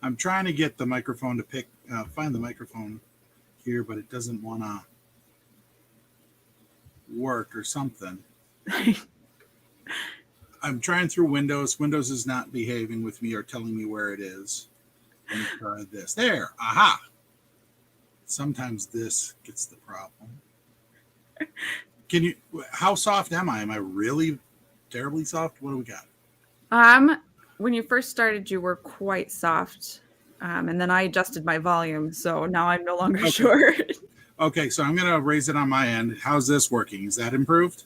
I'm trying to get the microphone to find the microphone here, but it doesn't want to work or something. I'm trying through Windows. Windows is not behaving with me or telling me where it is. Let me try this. There. Aha. Sometimes this gets the problem. Can you, how soft am I? Am I really terribly soft? What do we got? When you first started, you were quite soft. And then I adjusted my volume, so now I'm no longer Okay. sure. Okay, so I'm going to raise it on my end. How's this working? Is that improved?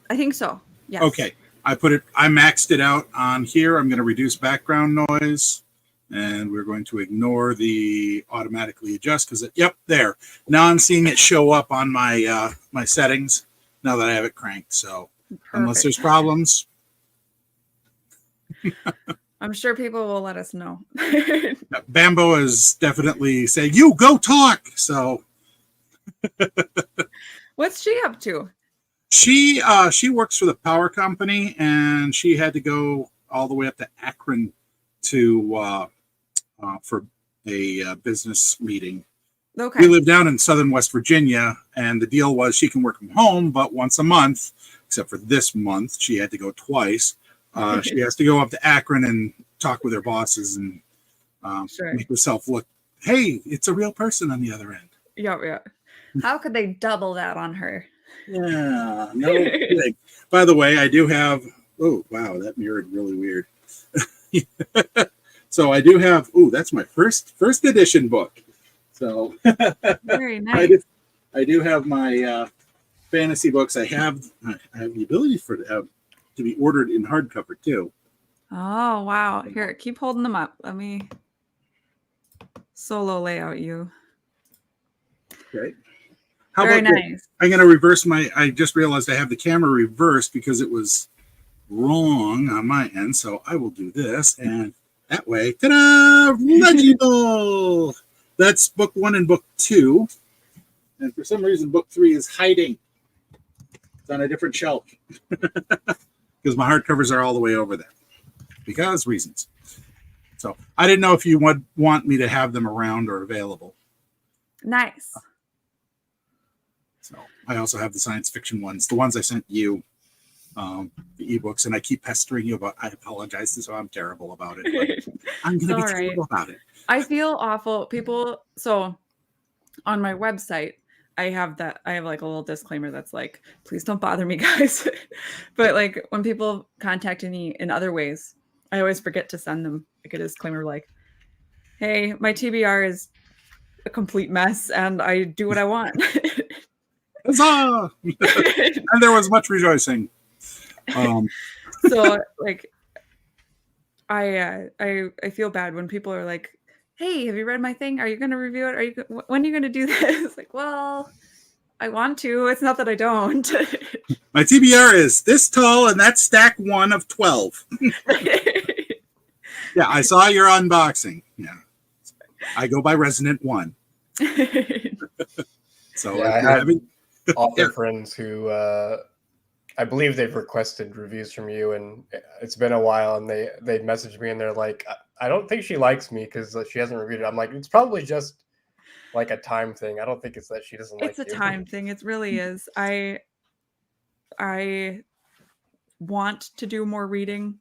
I think so. Yes. Okay. I maxed it out on here. I'm going to reduce background noise and we're going to ignore the automatically adjust because yep, there. Now I'm seeing it show up on my my settings now that I have it cranked. So unless there's problems, I'm sure people will let us know. Bambo is definitely saying, you go talk. So what's she up to? She works for the power company and she had to go all the way up to Akron to for a business meeting. Okay. We live down in southern West Virginia, and the deal was she can work from home, but once a month, except for this month, she had to go twice. She has to go up to Akron and talk with her bosses and make herself look, hey, it's a real person on the other end. Yeah. How could they double that on her? Yeah, no kidding. By the way, I do have, oh, wow, that mirrored really weird. So I do have, that's my first edition book. So very nice. I do have my fantasy books. I have the ability for to be ordered in hardcover too. Oh wow! Here, keep holding them up. Let me solo layout you. Okay. Very nice. I'm going to reverse I just realized I have the camera reversed because it was wrong on my end. So I will do this and that way, ta-da! Legible! That's book 1 and book 2. And for some reason, book 3 is hiding. It's on a different shelf. Because my hardcovers are all the way over there. Because reasons. So I didn't know if you would want me to have them around or available. Nice. So I also have the science fiction ones, the ones I sent you, the ebooks, and I keep pestering you about. I apologize, so I'm terrible about it. I'm going to be terrible about it. I feel awful. People. So on my website, I have like a little disclaimer that's like, please don't bother me, guys. But like when people contact me in other ways, I always forget to send them like a disclaimer like, hey, my TBR is a complete mess and I do what I want. Huzzah! And there was much rejoicing. So like I feel bad when people are like, hey, have you read my thing? Are you going to review it? When are you going to do this? Like, well, I want to. It's not that I don't. My TBR is this tall and that's stack 1 of 12. Yeah, I saw your unboxing. Yeah. I go by Resident 1. So yeah, I have author friends who I believe they've requested reviews from you, and it's been a while, and they messaged me and they're like, I don't think she likes me because she hasn't reviewed it. I'm like, it's probably just like a time thing. I don't think it's that she doesn't like you. It's a time thing. It really is. I want to do more reading,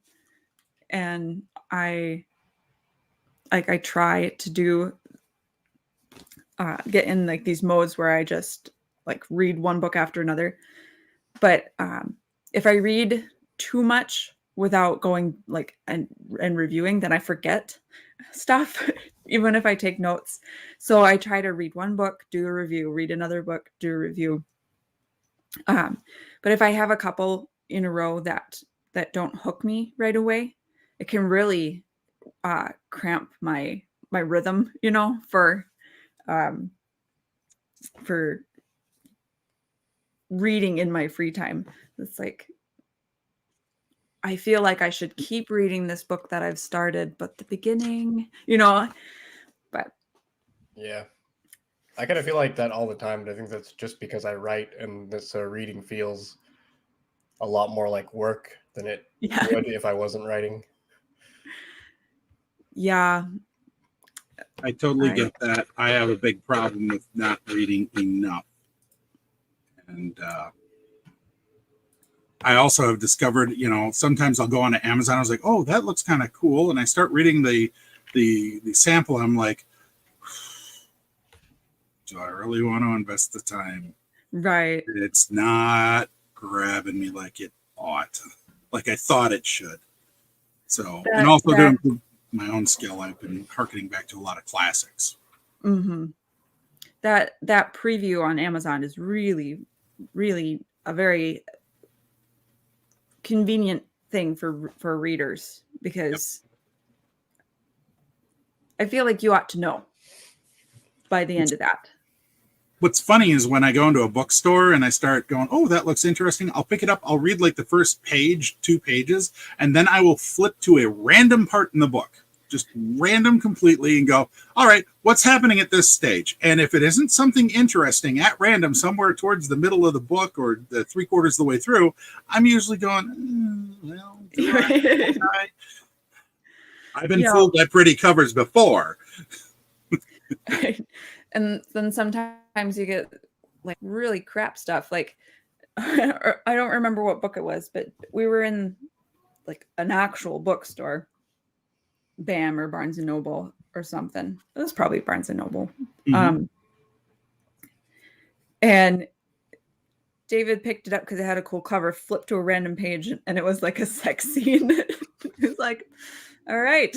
and I try to do get in like these modes where I just like read one book after another. But if I read too much without going like and reviewing, then I forget stuff, even if I take notes. So I try to read one book, do a review, read another book, do a review. But if I have a couple in a row that don't hook me right away, it can really cramp my rhythm, for reading in my free time. It's like I feel like I should keep reading this book that I've started, but the beginning, but yeah, I kind of feel like that all the time, but I think that's just because I write, and this reading feels a lot more like work than it would if I wasn't writing. Yeah, I totally I- get that. I have a big problem with not reading enough. And I also have discovered, sometimes I'll go on to Amazon. I was like, oh, that looks kind of cool. And I start reading the sample. I'm like, do I really want to invest the time? Right. It's not grabbing me like it ought, like I thought it should. So, and also to improve my own skill, I've been harkening back to a lot of classics. Mm-hmm. That preview on Amazon is really, really a very convenient thing for readers, because I feel like you ought to know by the end of that. What's funny is when I go into a bookstore and I start going, oh, that looks interesting. I'll pick it up. I'll read like the first page, 2 pages, and then I will flip to a random part in the book, just random completely, and go, all right, what's happening at this stage? And if it isn't something interesting at random somewhere towards the middle of the book or the 3/4 of the way through, I'm usually going, well, I've been fooled by pretty covers before. And then sometimes you get like really crap stuff. Like, I don't remember what book it was, but we were in like an actual bookstore, BAM or Barnes and Noble or something. It was probably Barnes and Noble. Mm-hmm. And David picked it up because it had a cool cover, flipped to a random page, and it was like a sex scene. It was like, all right.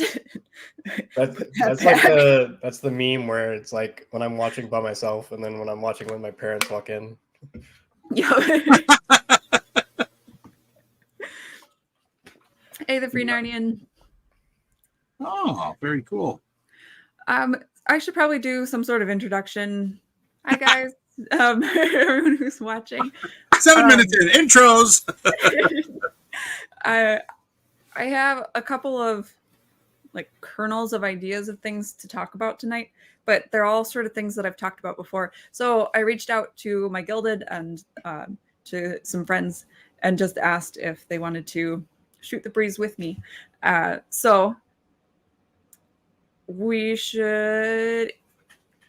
That's the meme where it's like when I'm watching by myself, and then when I'm watching when my parents walk in. Yeah. Hey, the free Narnian. Oh, very cool. I should probably do some sort of introduction. Hi, guys. Everyone who's watching. 7 minutes in intros. I have a couple of like kernels of ideas of things to talk about tonight, but they're all sort of things that I've talked about before. So I reached out to my Gilded and to some friends and just asked if they wanted to shoot the breeze with me. So we should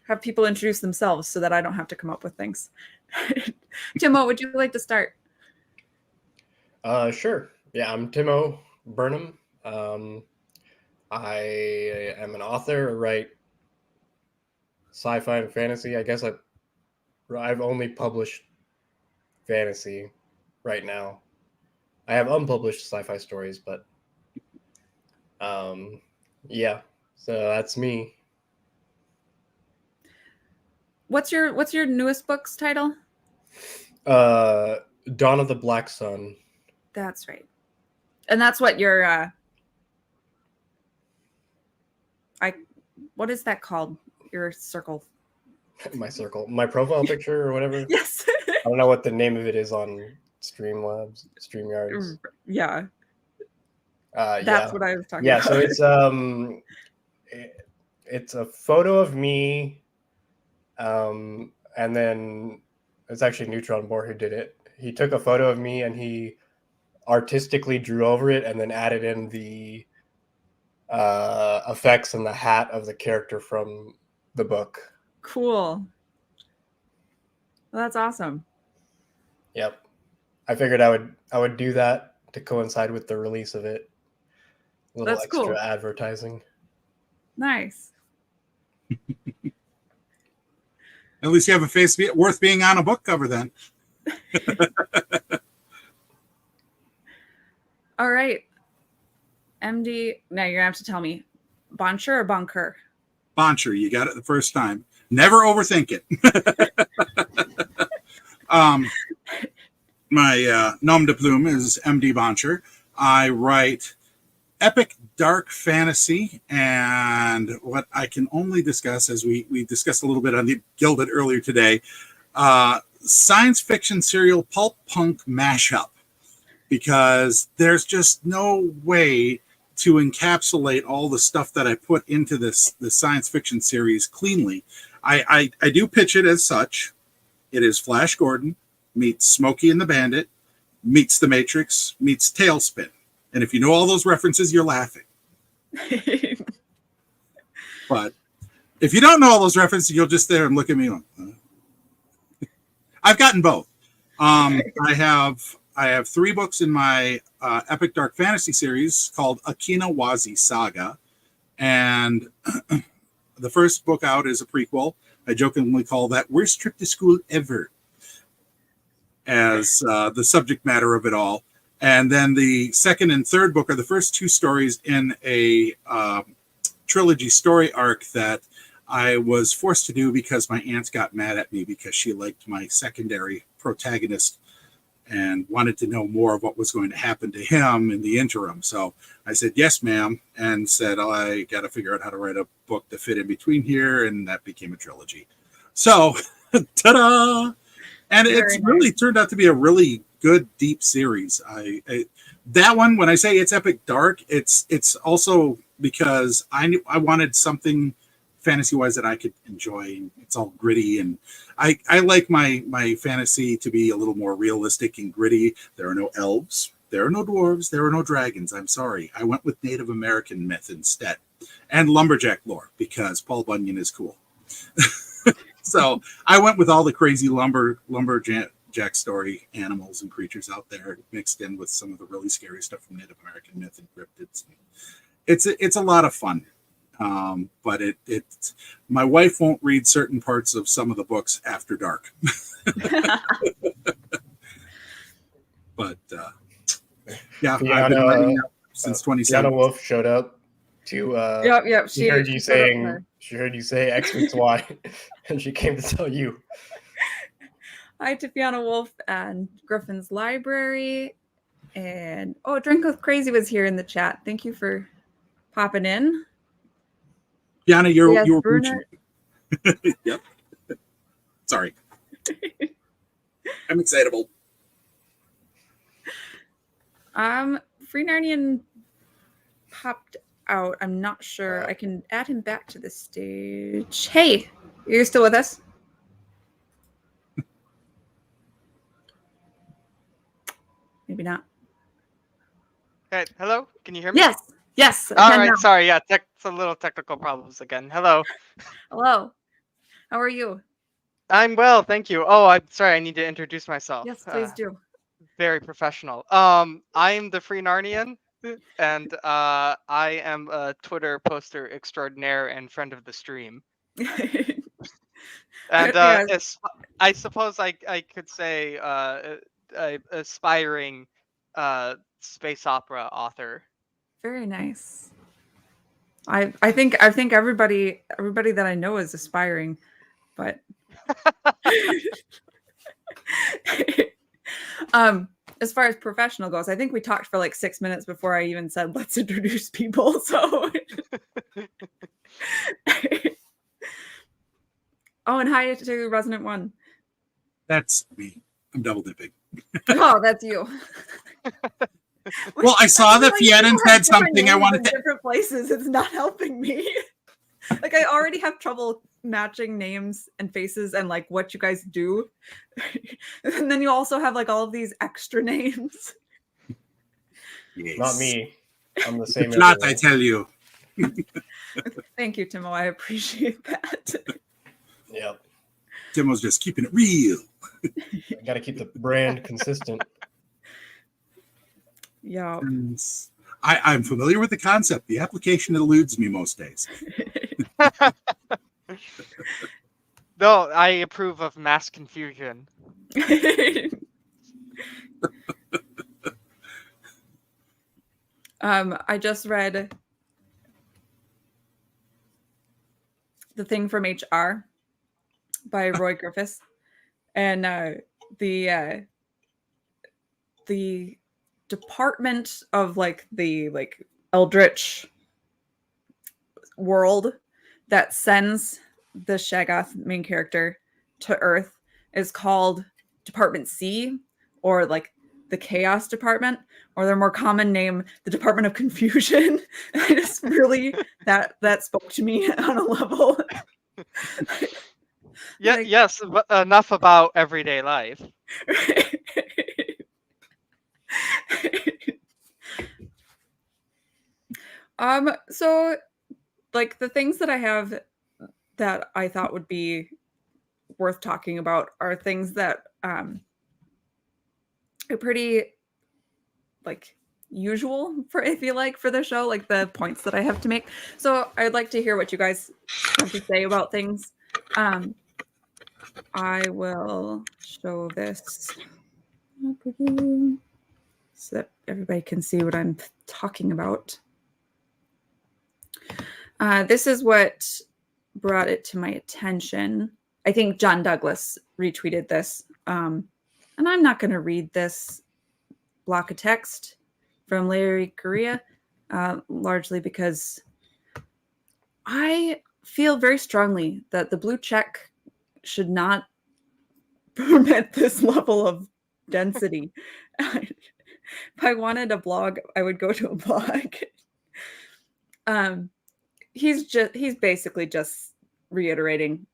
have people introduce themselves so that I don't have to come up with things. Timo, would you like to start? Sure. Yeah, I'm Timo Burnham. I am an author. I write sci-fi and fantasy. I guess I've only published fantasy right now. I have unpublished sci-fi stories, but yeah. So that's me. What's your newest book's title? Dawn of the Black Sun. That's right. And that's what your what is that called? Your circle. My circle. My profile picture or whatever. Yes. I don't know what the name of it is on StreamYards. Yeah. That's what I was talking about. So it's a photo of me, and then it's actually Neutron Bohr who did it. He took a photo of me and he artistically drew over it and then added in the effects and the hat of the character from the book. Cool. Well, that's awesome. Yep. I figured I would do that to coincide with the release of it. A little That's extra cool. advertising. Nice. At least you have a face worth being on a book cover then. All right. MD, now you're gonna have to tell me, Boncher or Bunker? Boncher, you got it the first time. Never overthink it. My nom de plume is MD Boncher. I write epic dark fantasy, and what I can only discuss, as we discussed a little bit on the Gilded earlier today, science fiction serial pulp punk mashup, because there's just no way to encapsulate all the stuff that I put into the science fiction series cleanly. I do pitch it as such. It is Flash Gordon meets Smokey and the Bandit meets The Matrix meets Tailspin. And if you know all those references, you're laughing. But If you don't know all those references, you'll just there and look at me like, huh? I've gotten both. I have 3 books in my epic dark fantasy series called Akinawazi Saga, and the first book out is a prequel. I jokingly call that "Worst Trip to School Ever" as the subject matter of it all. And then the second and third book are the first 2 stories in a trilogy story arc that I was forced to do because my aunt got mad at me because she liked my secondary protagonist and wanted to know more of what was going to happen to him in the interim. So I said, yes, ma'am, and said, oh, I got to figure out how to write a book to fit in between here, and that became a trilogy. So, ta-da! And it's really turned out to be a really good, deep series. That one, when I say it's epic dark, it's also because I wanted something fantasy-wise that I could enjoy. It's all gritty, and I like my fantasy to be a little more realistic and gritty. There are no elves, there are no dwarves, there are no dragons. I'm sorry. I went with Native American myth instead, and lumberjack lore because Paul Bunyan is cool. So I went with all the crazy lumberjack story animals and creatures out there mixed in with some of the really scary stuff from Native American myth and cryptids. It's a lot of fun. But my wife won't read certain parts of some of the books after dark. But yeah, Fiona, I've been writing since 2017. Fiona Wolf showed up to Yep. she heard you say X meets Y, and she came to tell you. Hi to Fiona Wolf and Griffin's Library. And Drink with Crazy was here in the chat. Thank you for popping in. Fiona, you were Brunette. Yep. Sorry. I'm excitable. Free Narnian popped out. I'm not sure. I can add him back to the stage. Hey, you're still with us? Maybe not. Hey, hello? Can you hear me? Yes. All right. Now. Sorry. Yeah, some little technical problems again. Hello. Hello. How are you? I'm well, thank you. Oh, I'm sorry. I need to introduce myself. Yes, please do. Very professional. I'm the Free Narnian, and I am a Twitter poster extraordinaire and friend of the stream. And I suppose I could say aspiring space opera author. Very nice. I think everybody that I know is aspiring, but as far as professional goes, I think we talked for like 6 minutes before I even said let's introduce people. So and hi to Resonant One. That's me. I'm double dipping. Oh, that's you. Well, I saw that Fiona said something I wanted to different places. It's not helping me. Like I already have trouble matching names and faces and like what you guys do. And then you also have like all of these extra names. Yes. Not me. I'm the same. Not, I tell you. Thank you, Timo. I appreciate that. Yep. Timo's just keeping it real. I got to keep the brand consistent. Yeah. I'm familiar with the concept. The application eludes me most days. No, I approve of mass confusion. I just read The Thing from HR by Roy Griffiths, and the department of the Eldritch world that sends the Shaggoth main character to Earth is called Department C, or like the Chaos Department, or their more common name, the Department of Confusion. And it's really that spoke to me on a level. Yeah, yes, but enough about everyday life. So like the things that I have that I thought would be worth talking about are things that are pretty like usual for, I feel like, for the show, like the points that I have to make. So I'd like to hear what you guys have to say about things. I will show this so that everybody can see what I'm talking about. This is what brought it to my attention. I think John Douglas retweeted this. And I'm not going to read this block of text from Larry Correa, largely because I feel very strongly that the blue check should not permit this level of density. If I wanted a blog, I would go to a blog. He's basically just reiterating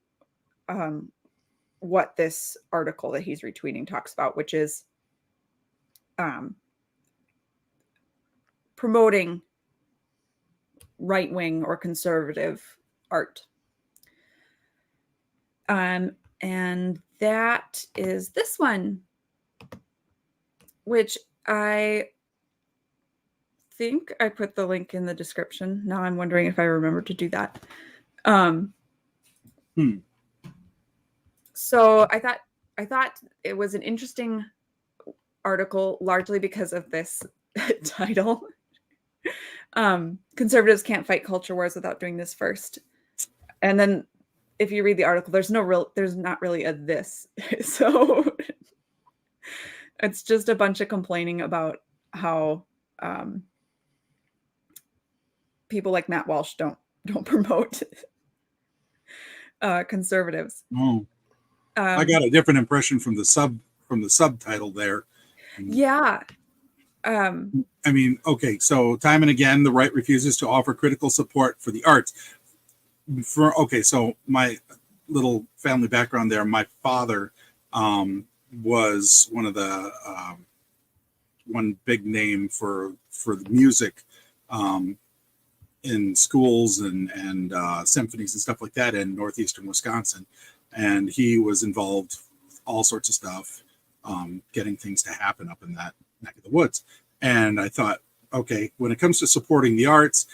what this article that he's retweeting talks about, which is promoting right-wing or conservative art. And that is this one, which I think I put the link in the description. Now I'm wondering if I remember to do that. So I thought it was an interesting article, largely because of this title. Conservatives can't fight culture wars without doing this first. And then if you read the article, there's not really a this. So it's just a bunch of complaining about how people like Matt Walsh don't promote conservatives. Oh, I got a different impression from the subtitle there. Yeah. I mean, okay, so time and again, the right refuses to offer critical support for the arts. So my little family background there, my father was one of the one big name for the music in schools and symphonies and stuff like that in northeastern Wisconsin, and he was involved with all sorts of stuff, getting things to happen up in that neck of the woods. And I thought, okay, when it comes to supporting the arts,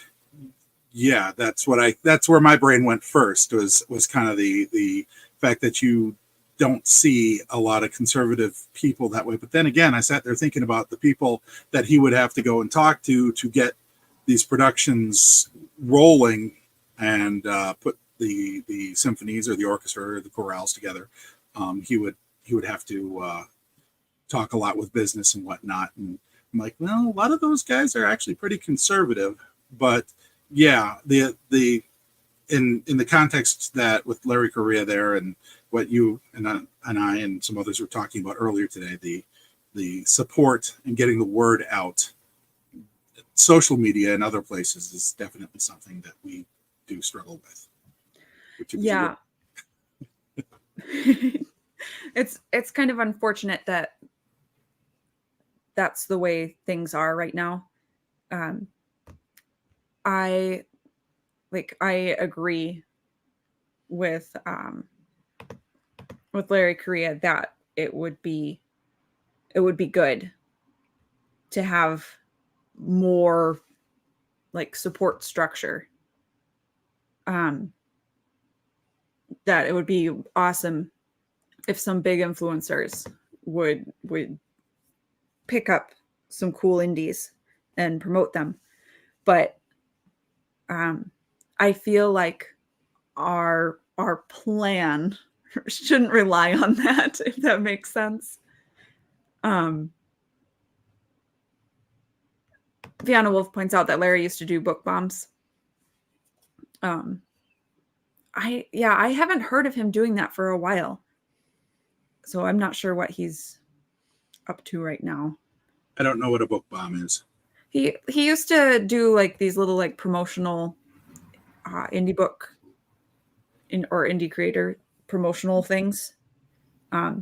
yeah, that's where my brain went first, was kind of the fact that you don't see a lot of conservative people that way. But then again, I sat there thinking about the people that he would have to go and talk to get these productions rolling and put the symphonies or the orchestra or the chorales together. He would have to talk a lot with business and whatnot. And I'm like, well, a lot of those guys are actually pretty conservative. But yeah, in the context that with Larry Correa there and what you and I and some others were talking about earlier today, the support and getting the word out, social media and other places is definitely something that we do struggle with. Yeah. It's kind of unfortunate that that's the way things are right now. I agree with Larry Correa that it would be good to have more like support structure. That it would be awesome if some big influencers would pick up some cool indies and promote them. But I feel like our plan shouldn't rely on that, if that makes sense. Fiona Wolf points out that Larry used to do book bombs. I haven't heard of him doing that for a while. So I'm not sure what he's up to right now. I don't know what a book bomb is. He used to do like these little like promotional indie book or indie creator promotional things. I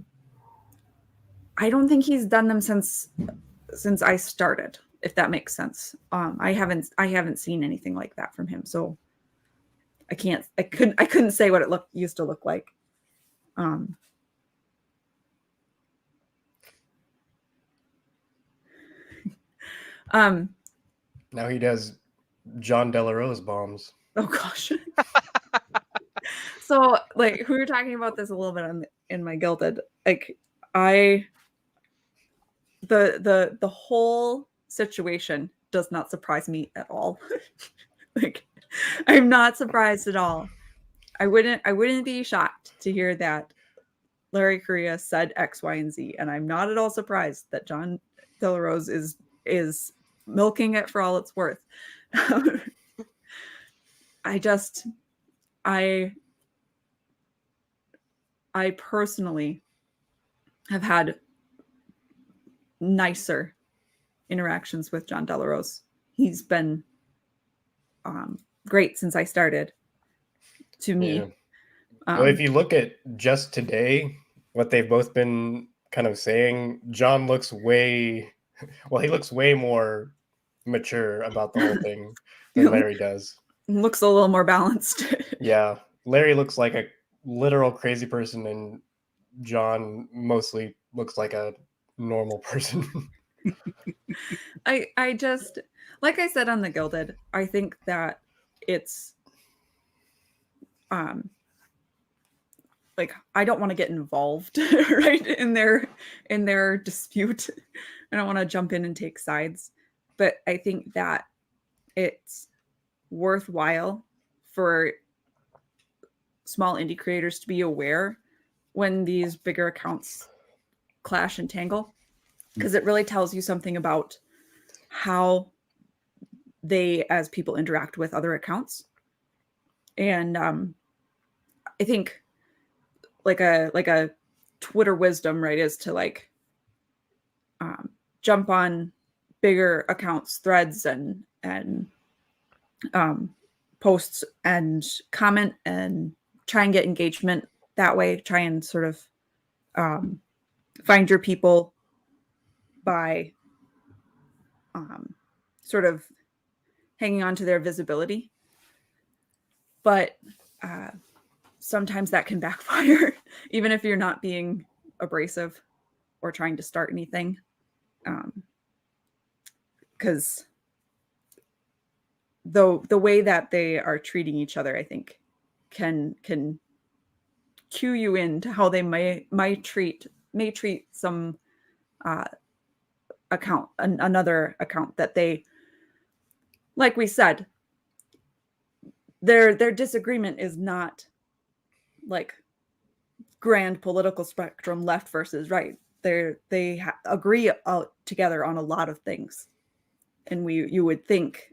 don't think he's done them since I started, if that makes sense. I haven't seen anything like that from him. So I couldn't say what it used to look like. Now he does John Delarose bombs. Oh gosh. So like we were talking about this a little bit in my Gilded. Like the whole situation does not surprise me at all. Like I'm not surprised at all. I wouldn't be shocked to hear that Larry Correia said X, Y, and Z, and I'm not at all surprised that John Delarose is milking it for all it's worth. I personally have had nicer interactions with John Delarose. He's been great since I started. To me, Yeah. Well, if you look at just today, what they've both been kind of saying, John looks he looks way more mature about the whole thing than Larry does. Looks a little more balanced. Yeah. Larry looks like a literal crazy person, and John mostly looks like a normal person. I just, like I said on the Gilded, I think that it's like I don't want to get involved right in their dispute. I don't want to jump in and take sides, but I think that it's worthwhile for small indie creators to be aware when these bigger accounts clash and tangle, because it really tells you something about how they as people interact with other accounts. And I think like a Twitter wisdom, right, is to like jump on bigger accounts, threads, and posts and comment and try and get engagement that way. Try and sort of find your people by sort of hanging on to their visibility. But sometimes that can backfire, even if you're not being abrasive or trying to start anything. Because the way that they are treating each other, I think, can cue you into how they may treat some another account that they, like we said, their disagreement is not like grand political spectrum left versus right. They agree together on a lot of things, and you would think,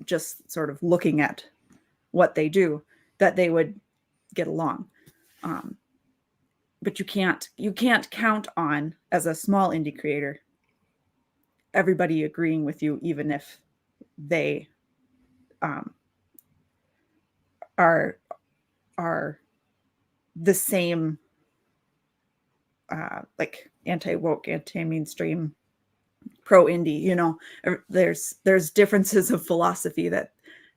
just sort of looking at what they do, that they would get along. But you can't count on, as a small indie creator, everybody agreeing with you, even if they are the same like anti-woke, anti-mainstream, pro-indie. You know, there's differences of philosophy that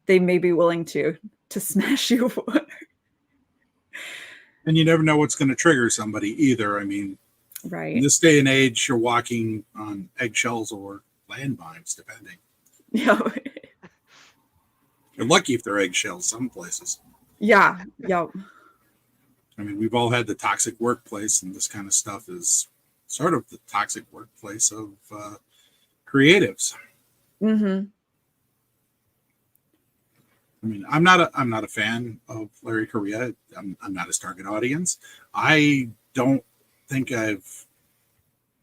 they may be willing to smash you for. And you never know what's going to trigger somebody either. I mean, right, in this day and age, you're walking on eggshells or landmines, depending. Yeah. You're lucky if they're eggshells some places. Yeah. I mean, we've all had the toxic workplace, and this kind of stuff is sort of the toxic workplace of creatives. Mm-hmm. I mean, I'm not a fan of Larry Correia. I'm not his target audience. I don't think I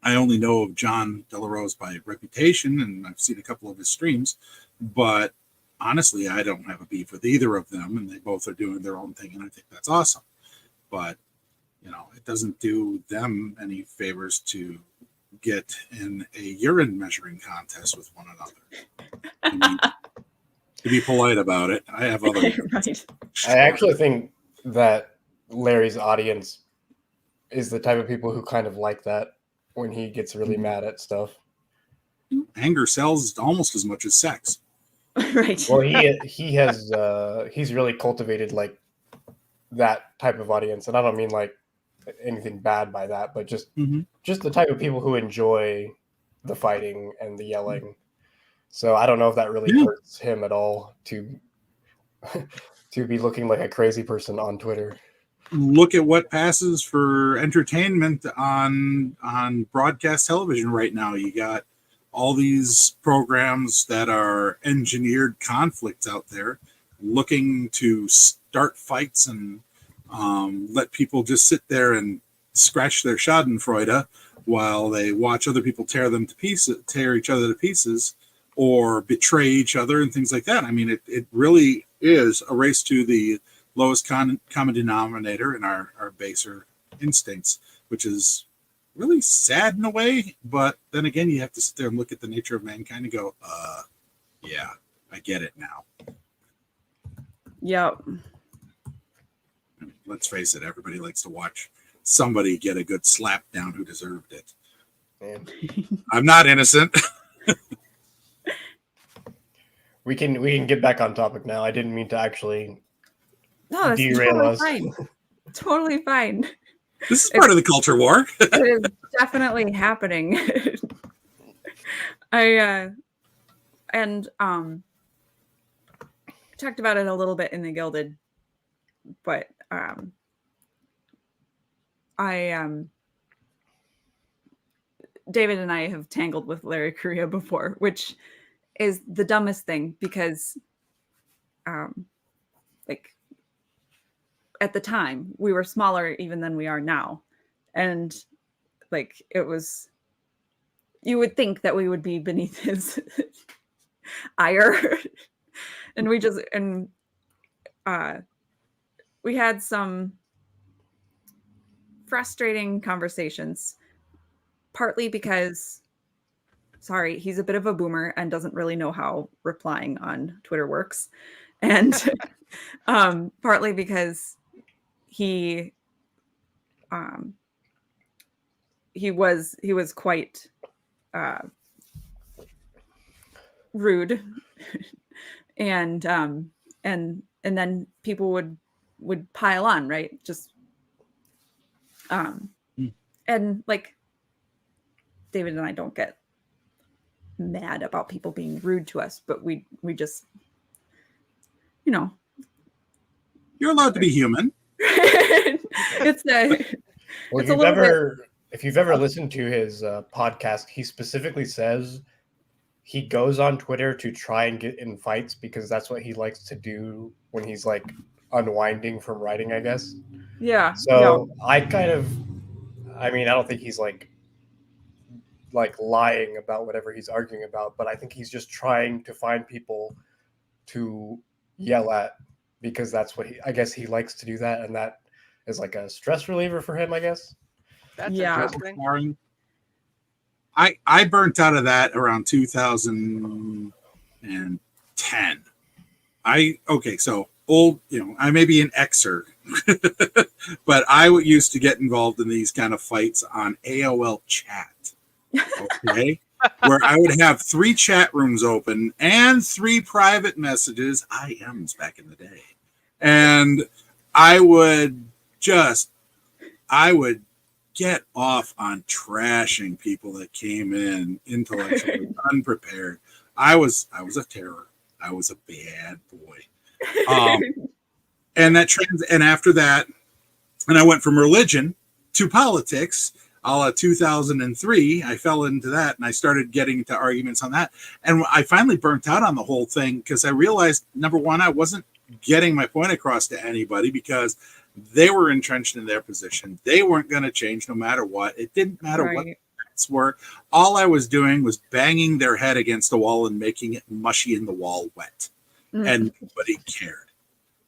only know of John Delarose by reputation, and I've seen a couple of his streams, but honestly, I don't have a beef with either of them, and they both are doing their own thing, and I think that's awesome. But, you know, it doesn't do them any favors to get in a urine measuring contest with one another. I mean, to be polite about it, I have other Right. I actually think that Larry's audience is the type of people who kind of like that when he gets really mad at stuff. Anger sells almost as much as sex. Right. Well, he's really cultivated like that type of audience, and I don't mean like anything bad by that, but just the type of people who enjoy the fighting and the yelling. So I don't know if that really hurts him at all to be looking like a crazy person on Twitter. Look at what passes for entertainment on broadcast television right now. You got all these programs that are engineered conflicts out there, looking to start fights and let people just sit there and scratch their Schadenfreude while they watch other people tear each other to pieces, or betray each other and things like that. I mean, it really is a race to the lowest common denominator in our baser instincts, which is really sad in a way. But then again, you have to sit there and look at the nature of mankind and go, yeah, I get it now. Yep. Let's face it, everybody likes to watch somebody get a good slap down who deserved it. Man. I'm not innocent. We can get back on topic now. I didn't mean to actually No, that's derail totally us. fine. Totally fine. This is part of the culture war. It is definitely happening. I talked about it a little bit in the Gilded, but David and I have tangled with Larry Correa before, which is the dumbest thing because like at the time we were smaller even than we are now, and like it was, you would think that we would be beneath his ire. And we had some frustrating conversations, partly because he's a bit of a boomer and doesn't really know how replying on Twitter works, and partly because he was quite rude, and then people would pile on, right? Just and like David and I don't get mad about people being rude to us, but we just, You're allowed to be human. it's Well, it's a little bit. if you've ever listened to his podcast, he specifically says he goes on Twitter to try and get in fights because that's what he likes to do when he's like unwinding from writing, I guess. Yeah. So I don't think he's like lying about whatever he's arguing about, but I think he's just trying to find people to yell at because that's what I guess he likes to do that, and that is like a stress reliever for him, I guess. That's Yeah. interesting. I burnt out of that around 2010. So old, I may be an Xer, but I used to get involved in these kind of fights on AOL chat. Okay. Where I would have 3 chat rooms open and 3 private messages, IMs back in the day. And I would get off on trashing people that came in intellectually unprepared. I was a terror. I was a bad boy. And after that, and I went from religion to politics. A la 2003, I fell into that and I started getting into arguments on that. And I finally burnt out on the whole thing because I realized, number one, I wasn't getting my point across to anybody because they were entrenched in their position. They weren't going to change no matter what. It didn't matter what the facts were. All I was doing was banging their head against the wall and making it mushy and the wall wet. And nobody cared.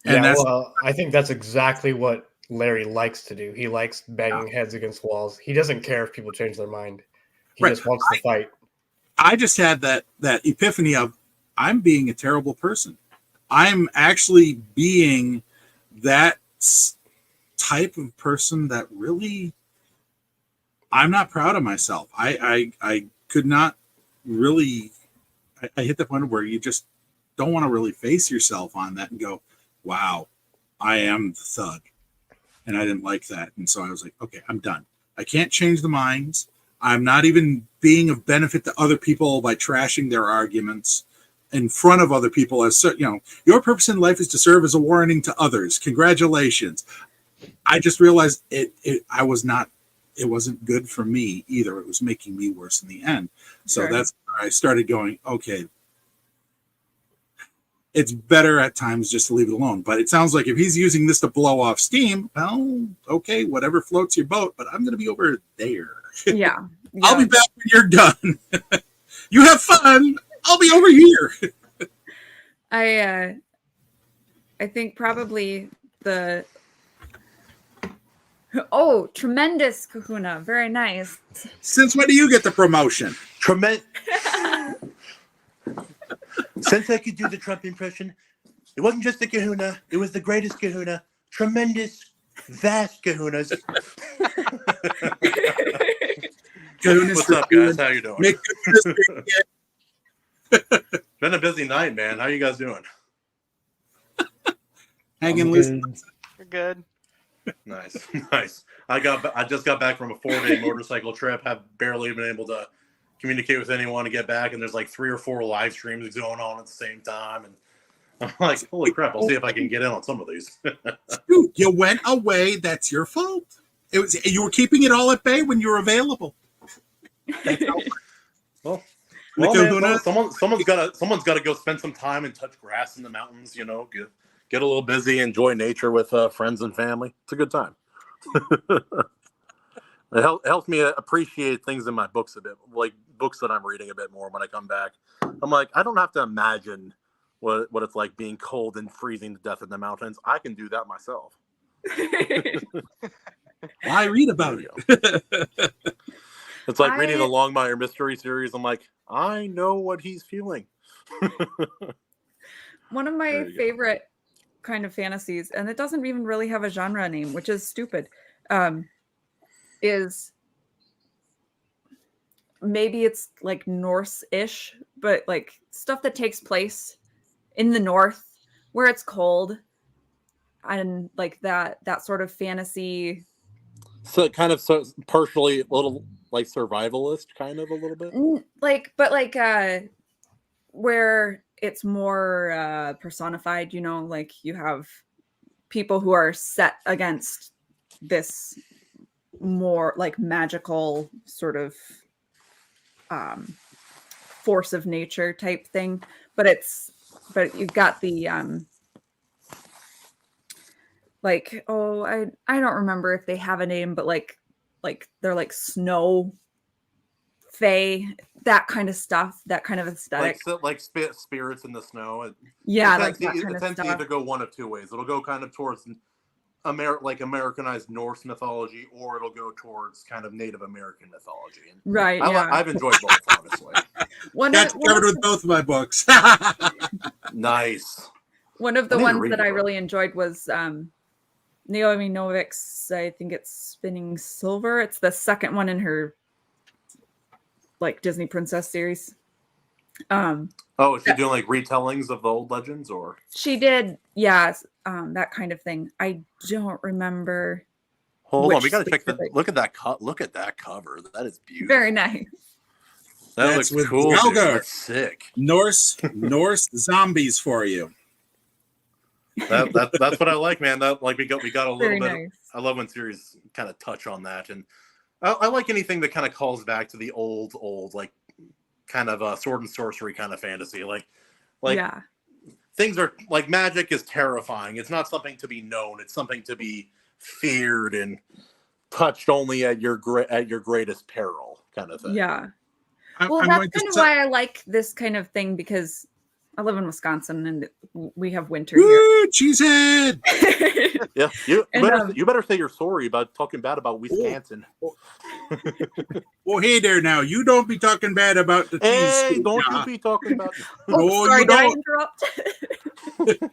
And I think that's exactly what Larry likes to do. He likes banging heads against walls. He doesn't care if people change their mind. He just wants to fight. I just had that epiphany of, I'm being a terrible person. I'm actually being that type of person that really, I'm not proud of myself. I could not really, I hit the point where you just don't want to really face yourself on that and go, wow, I am the thug. And I didn't like that. And so I was like, okay, I'm done. I can't change the minds. I'm not even being of benefit to other people by trashing their arguments in front of other people. As your purpose in life is to serve as a warning to others. Congratulations. I just realized it wasn't good for me either. It was making me worse in the end. So that's where I started going, okay, it's better at times just to leave it alone. But it sounds like if he's using this to blow off steam, well, okay, whatever floats your boat, but I'm going to be over there. Yeah. I'll be back when you're done. You have fun. I'll be over here. I think probably tremendous kahuna. Very nice. Since when do you get the promotion? Since I could do the Trump impression, it wasn't just the kahuna, it was the greatest kahuna. Tremendous, vast kahunas. What's up, guys? How you doing? Been a busy night, man. How you guys doing? Hanging loose. We're good. Nice. I just got back from a 4-day motorcycle trip. Have barely been able to communicate with anyone to get back, and there's like 3 or 4 live streams going on at the same time, and I'm like, holy crap! I'll see if I can get in on some of these. Dude, you went away. That's your fault. You were keeping it all at bay when you were available. Well, man, someone's got to go spend some time and touch grass in the mountains. Get a little busy, enjoy nature with friends and family. It's a good time. It helps me appreciate things in my books a bit, like books that I'm reading a bit more when I come back. I'm like, I don't have to imagine what it's like being cold and freezing to death in the mountains. I can do that myself. I read about it. It's like reading the Longmire mystery series. I'm like, I know what he's feeling. One of my favorite kind of fantasies, and it doesn't even really have a genre name, which is stupid, is maybe it's like Norse-ish, but like stuff that takes place in the north where it's cold, and like that sort of fantasy. So kind of partially a little like survivalist, kind of a little bit. Where it's more personified, like you have people who are set against this more like magical sort of force of nature type thing, but you've got the I don't remember if they have a name, but like they're like snow fae, that kind of stuff, that kind of aesthetic, like spirits in the snow. It tends to either go one of 2 ways. It'll go kind of towards Americanized Norse mythology, or it'll go towards kind of Native American mythology. And right. I've enjoyed both, honestly. That's covered with both of my books. Nice. One of the ones that I really enjoyed was Naomi Novik's, I think it's Spinning Silver. It's the second one in her like Disney Princess series. Is she doing like retellings of the old legends, or? She did, yeah, that kind of thing. I don't remember. Hold on, we gotta check look at that cover. That is beautiful. Very nice. That looks cool. That's sick. Norse zombies for you. That's what I like, man. That we got a little Very bit. nice. I love when series kind of touch on that, and I like anything that kind of calls back to the old like kind of sword and sorcery kind of fantasy. Like yeah. Things are like magic is terrifying. It's not something to be known. It's something to be feared and touched only at your greatest peril, kind of thing. Yeah. Well, that's kind of why I like this kind of thing, because I live in Wisconsin and we have winter here. Cheesehead! Yeah, you better say you're sorry about talking bad about Wisconsin. Well, hey there now. You don't be talking bad about the cheese. Hey, don't you be talking about... Sorry, did I interrupt?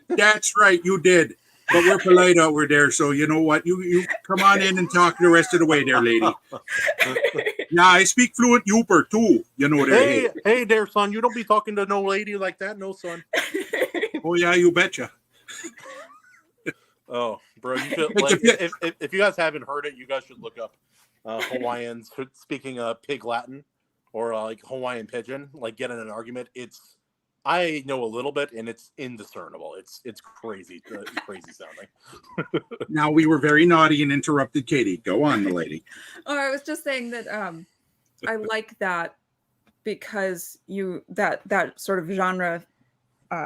That's right, you did. But we're polite over there, so you know what? You come on in and talk the rest of the way there, lady. Yeah, I speak fluent Uper too. You know there. Hey there, son. You don't be talking to no lady like that, no, son. Oh yeah, you betcha. Oh, bro, you should, like, if you guys haven't heard it, you guys should look up Hawaiians speaking Pig Latin or like Hawaiian Pidgin, like get in an argument. I know a little bit, and it's indiscernible. It's crazy, crazy sounding. Now we were very naughty and interrupted Katie. Go on, the lady. Oh, I was just saying that I like that because that sort of genre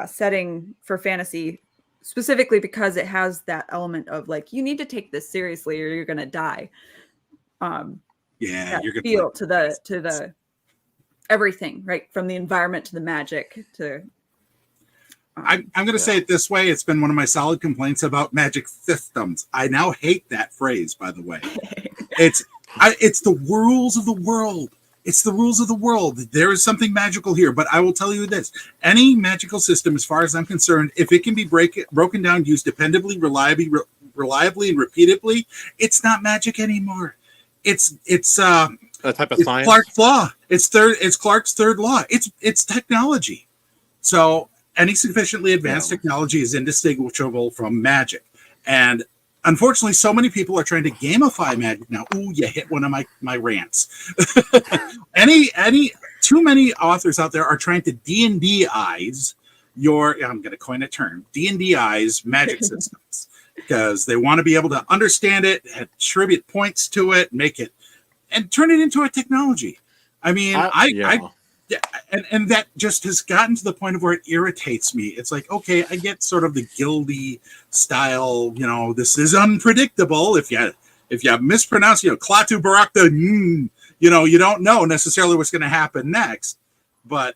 setting for fantasy, specifically because it has that element of like you need to take this seriously or you're gonna die. Yeah, you're gonna feel to the everything, right, from the environment to the magic to. I'm going to say it this way. It's been one of my solid complaints about magic systems. I now hate that phrase, by the way. It's the rules of the world. It's the rules of the world. There is something magical here, but I will tell you this. Any magical system, as far as I'm concerned, if it can be broken down, used dependably, reliably, and repeatedly, it's not magic anymore. It's a type of science. Clark's law. It's Clark's third law. It's technology. So any sufficiently advanced technology is indistinguishable from magic. And unfortunately, so many people are trying to gamify magic now. Ooh, you hit one of my rants. Too many authors out there are trying to D&D-ize I'm going to coin a term, D&D-ize magic systems because they want to be able to understand it, attribute points to it, make it, and turn it into a technology. I mean, and that just has gotten to the point of where it irritates me. It's like, okay, I get sort of the guildy style, this is unpredictable. If you mispronounce, Klaatu Barakta, you don't know necessarily what's going to happen next. But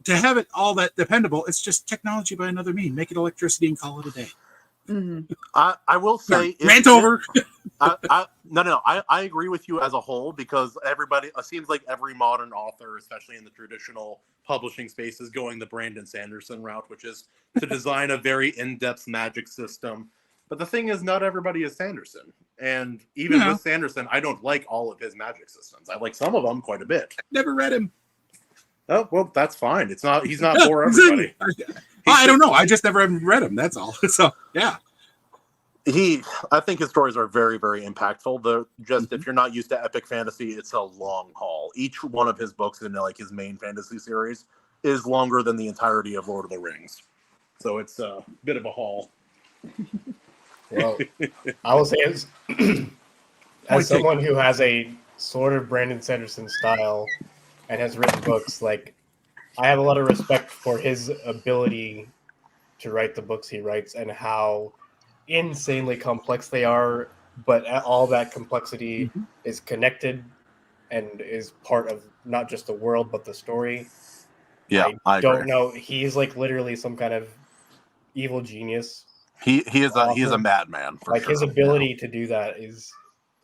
to have it all that dependable, it's just technology by another means. Make it electricity and call it a day. Mm-hmm. I will say rant over. No. I agree with you as a whole because everybody, it seems like every modern author, especially in the traditional publishing space, is going the Brandon Sanderson route, which is to design a very in-depth magic system. But the thing is, not everybody is Sanderson. And even with Sanderson, I don't like all of his magic systems. I like some of them quite a bit. Never read him. Oh, well, that's fine. He's not for everybody. I don't know. I just never read him. That's all. So, yeah. I think his stories are very, very impactful. If you're not used to epic fantasy, it's a long haul. Each one of his books in like his main fantasy series is longer than the entirety of Lord of the Rings. So it's a bit of a haul. Well, I will say as someone who has a sort of Brandon Sanderson style and has written books, like I have a lot of respect for his ability to write the books he writes and how insanely complex they are, but all that complexity is connected and is part of not just the world but the story. Yeah, I don't agree. know. He's like literally some kind of evil genius. He is a madman. For like sure. His ability to do that is,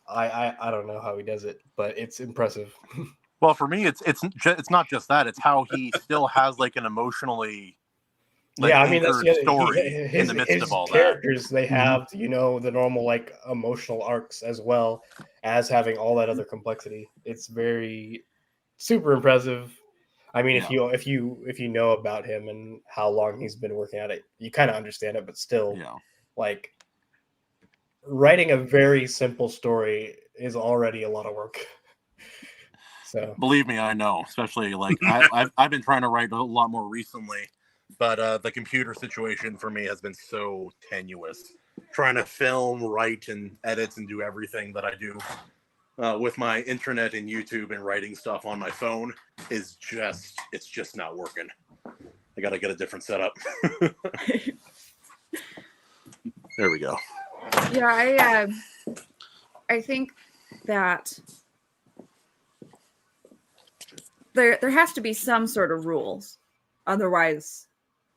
I don't know how he does it, but it's impressive. Well, for me, it's not just that; it's how he still has like an emotionally. I mean, that's the story in the midst of all characters, that. They have, the normal like emotional arcs as well as having all that other complexity. It's very super impressive. I mean, if you know about him and how long he's been working at it, you kind of understand it. But still, like writing a very simple story is already a lot of work. So believe me, I know. Especially like I've been trying to write a lot more recently. But the computer situation for me has been so tenuous. Trying to film, write, and edit and do everything that I do with my internet and YouTube and writing stuff on my phone it's just not working. I got to get a different setup. There we go. Yeah, I think that there has to be some sort of rules. Otherwise,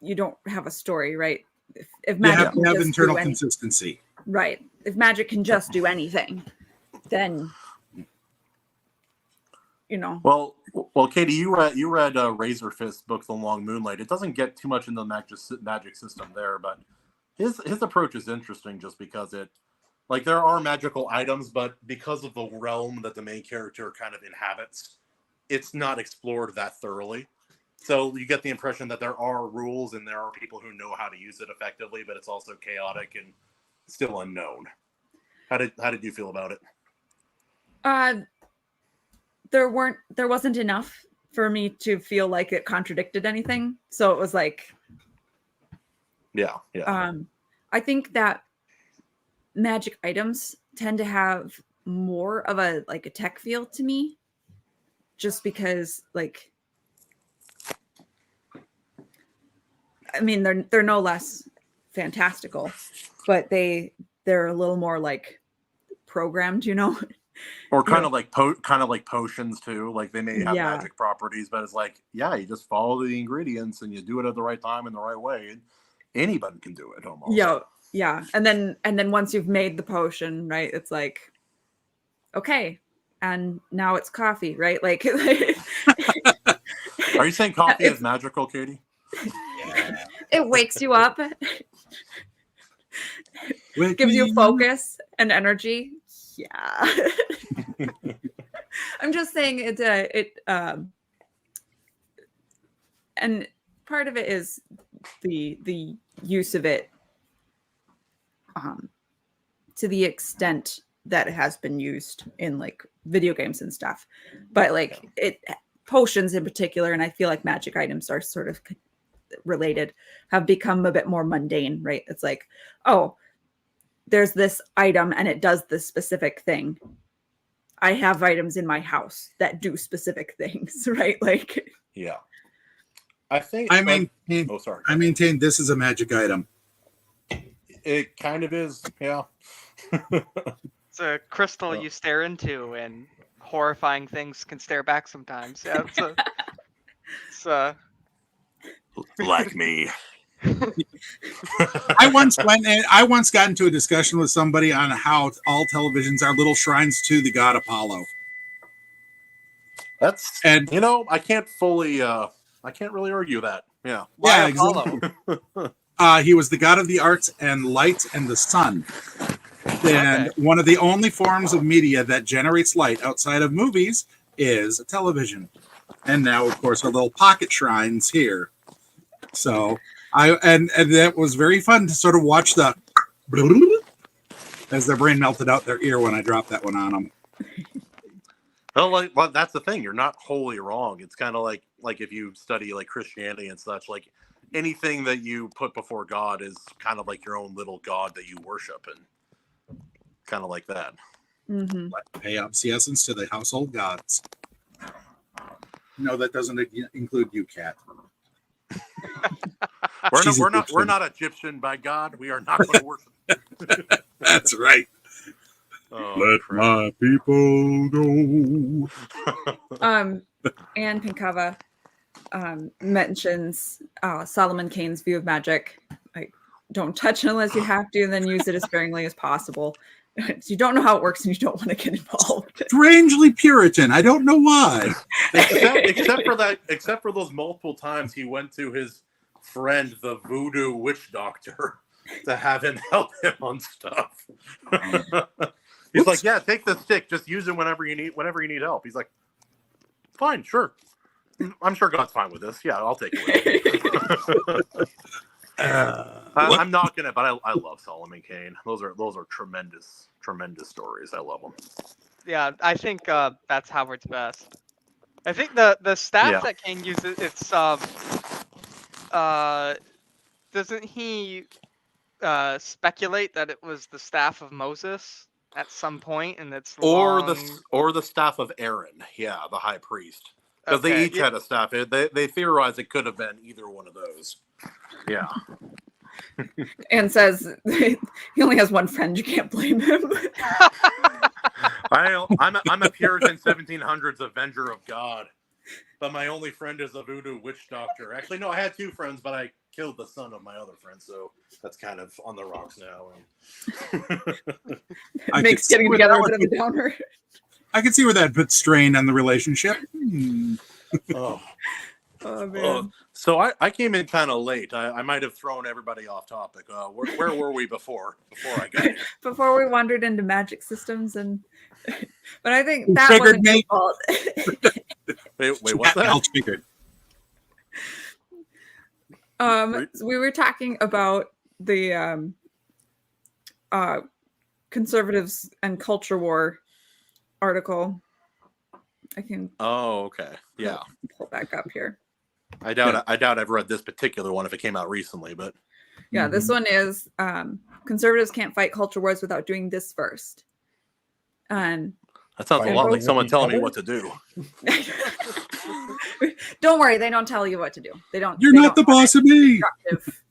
you don't have a story, right? If magic you have internal consistency, right? If magic can just do anything, then Well, Katie, you read Razor Fist book, The Long Moonlight. It doesn't get too much in the magic system there, but his approach is interesting just because it, like, there are magical items, but because of the realm that the main character kind of inhabits, it's not explored that thoroughly. So you get the impression that there are rules and there are people who know how to use it effectively, but it's also chaotic and still unknown. How did you feel about it? There wasn't enough for me to feel like it contradicted anything. So it was like, Yeah. I think that magic items tend to have more of a tech feel to me, just because, like, I mean, they're no less fantastical, but they're a little more like programmed, Or kind of like potions too. Like they may have Yeah. magic properties, but it's like, yeah, you just follow the ingredients and you do it at the right time in the right way, and anybody can do it almost. Yeah. And then once you've made the potion, right, it's like, okay, and now it's coffee, right? Like, Are you saying coffee is magical, Katie? it wakes you up, gives you focus and energy. Yeah. I'm just saying and part of it is the use of it to the extent that it has been used in like video games and stuff, but like potions in particular, and I feel like magic items are sort of related, have become a bit more mundane, right? It's like, oh, there's this item and it does this specific thing. I have items in my house that do specific things, right? Like, yeah. I maintain this is a magic item. It kind of is, yeah. It's a crystal you stare into, and horrifying things can stare back sometimes. Yeah, it's like me. I once got into a discussion with somebody on how all televisions are little shrines to the god Apollo. And I can't really argue that. Yeah. Why Apollo? Exactly. He was the god of the arts and light and the sun. And one of the only forms of media that generates light outside of movies is a television. And now, of course, our little pocket shrines here. So and that was very fun to sort of watch the as their brain melted out their ear when I dropped that one on them. Well, that's the thing. You're not wholly wrong. It's kind of like if you study like Christianity and such, like anything that you put before God is kind of like your own little god that you worship, and kind of like that. Mm-hmm. Pay obeisance to the household gods. No, that doesn't include you, Kat. We're not Egyptian by God. We are not going to worship. That's right. Let my people go. Anne Pinkava mentions Solomon Kane's view of magic. Like, don't touch it unless you have to, and then use it as sparingly as possible. You don't know how it works, and you don't want to get involved. Strangely Puritan. I don't know why. Except for those multiple times he went to his friend, the voodoo witch doctor, to have him help him on stuff. He's like, yeah, take the stick, just use it whenever you need help. He's like, fine, sure. I'm sure God's fine with this. Yeah, I'll take it. I'm not gonna, but I love Solomon Kane. Those are tremendous stories. I love them. Yeah, I think that's Howard's best. I think the staff that Kane uses, it's doesn't he speculate that it was the staff of Moses at some point, and it's or the staff of Aaron, the high priest, because they each had a staff. They theorized it could have been either one of those. Yeah. And says he only has one friend. You can't blame him. I'm a Puritan 1700s Avenger of God, but my only friend is a voodoo witch doctor. Actually, no, I had two friends, but I killed the son of my other friend, so that's kind of on the rocks now. It makes getting together a bit of a downer. I can see where that puts strain on the relationship. Oh. Oh man. So I came in kind of late. I might have thrown everybody off topic. Where were we before I got here? Before we wandered into magic systems but I think You that triggered wasn't your me. fault. Wait, what's that? Al triggered. So we were talking about the conservatives and culture war article. I can Oh, okay. Yeah. pull back up here. I doubt I've read this particular one if it came out recently, but Yeah, this one is conservatives can't fight culture wars without doing this first. And that sounds a Fighting lot like with someone each telling me other? what to do. don't worry, they don't tell you what to do. They don't. You're they not the don't have boss of any me. instructive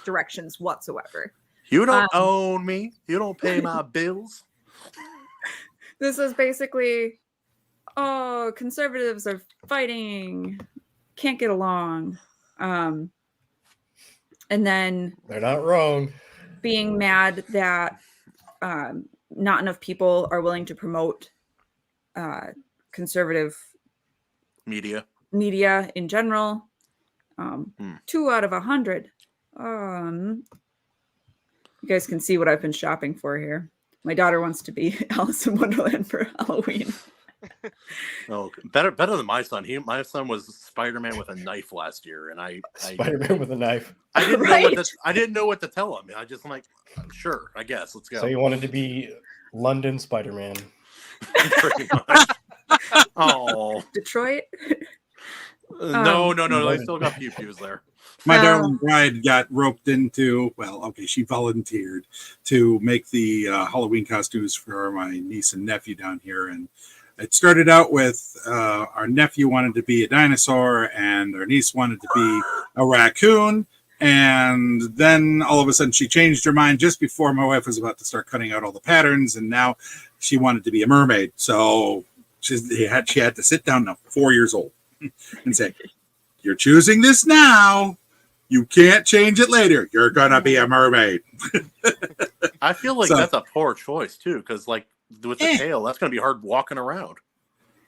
directions whatsoever. You don't own me. You don't pay my bills. This is basically, oh, conservatives are fighting, can't get along, and then They're not wrong. being mad that not enough people are willing to promote conservative Media. media in general. 2 out of 100. You guys can see what I've been shopping for here. My daughter wants to be Alice in Wonderland for Halloween. Oh, better than my son. My son was Spider-Man with a knife last year, and I Spider-Man with a knife. I didn't Right. know I didn't know what to tell him. I just like, sure, I guess, let's go. So you wanted to be London Spider-Man. Pretty much. Oh Detroit. no, they still got pew-pews there. My darling bride got roped into, she volunteered to make the Halloween costumes for my niece and nephew down here. And it started out with our nephew wanted to be a dinosaur and our niece wanted to be a raccoon. And then all of a sudden she changed her mind just before my wife was about to start cutting out all the patterns. And now she wanted to be a mermaid. So she had to sit down now, 4 years old, and say, "You're choosing this now. You can't change it later. You're gonna be a mermaid." I feel like that's a poor choice too, because like with the tail, that's gonna be hard walking around.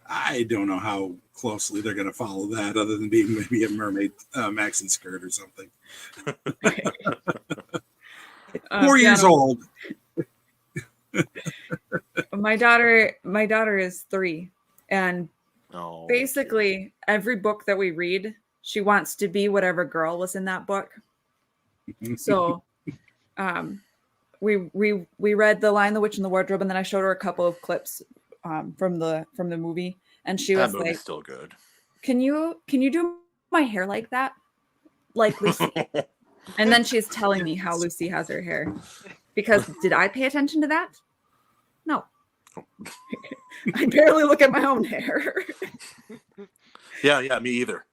I don't know how closely they're gonna follow that, other than being maybe a mermaid maxi skirt or something. 4 years old. My daughter is 3, and Oh, basically every book that we read, she wants to be whatever girl was in that book. So we read The Lion, the Witch, and the Wardrobe, and then I showed her a couple of clips from the movie, and she that was movie's like, still good. can you do my hair like that, like Lucy? And then she's telling me how Lucy has her hair, because did I pay attention to that? No. I barely look at my own hair. Yeah, me either.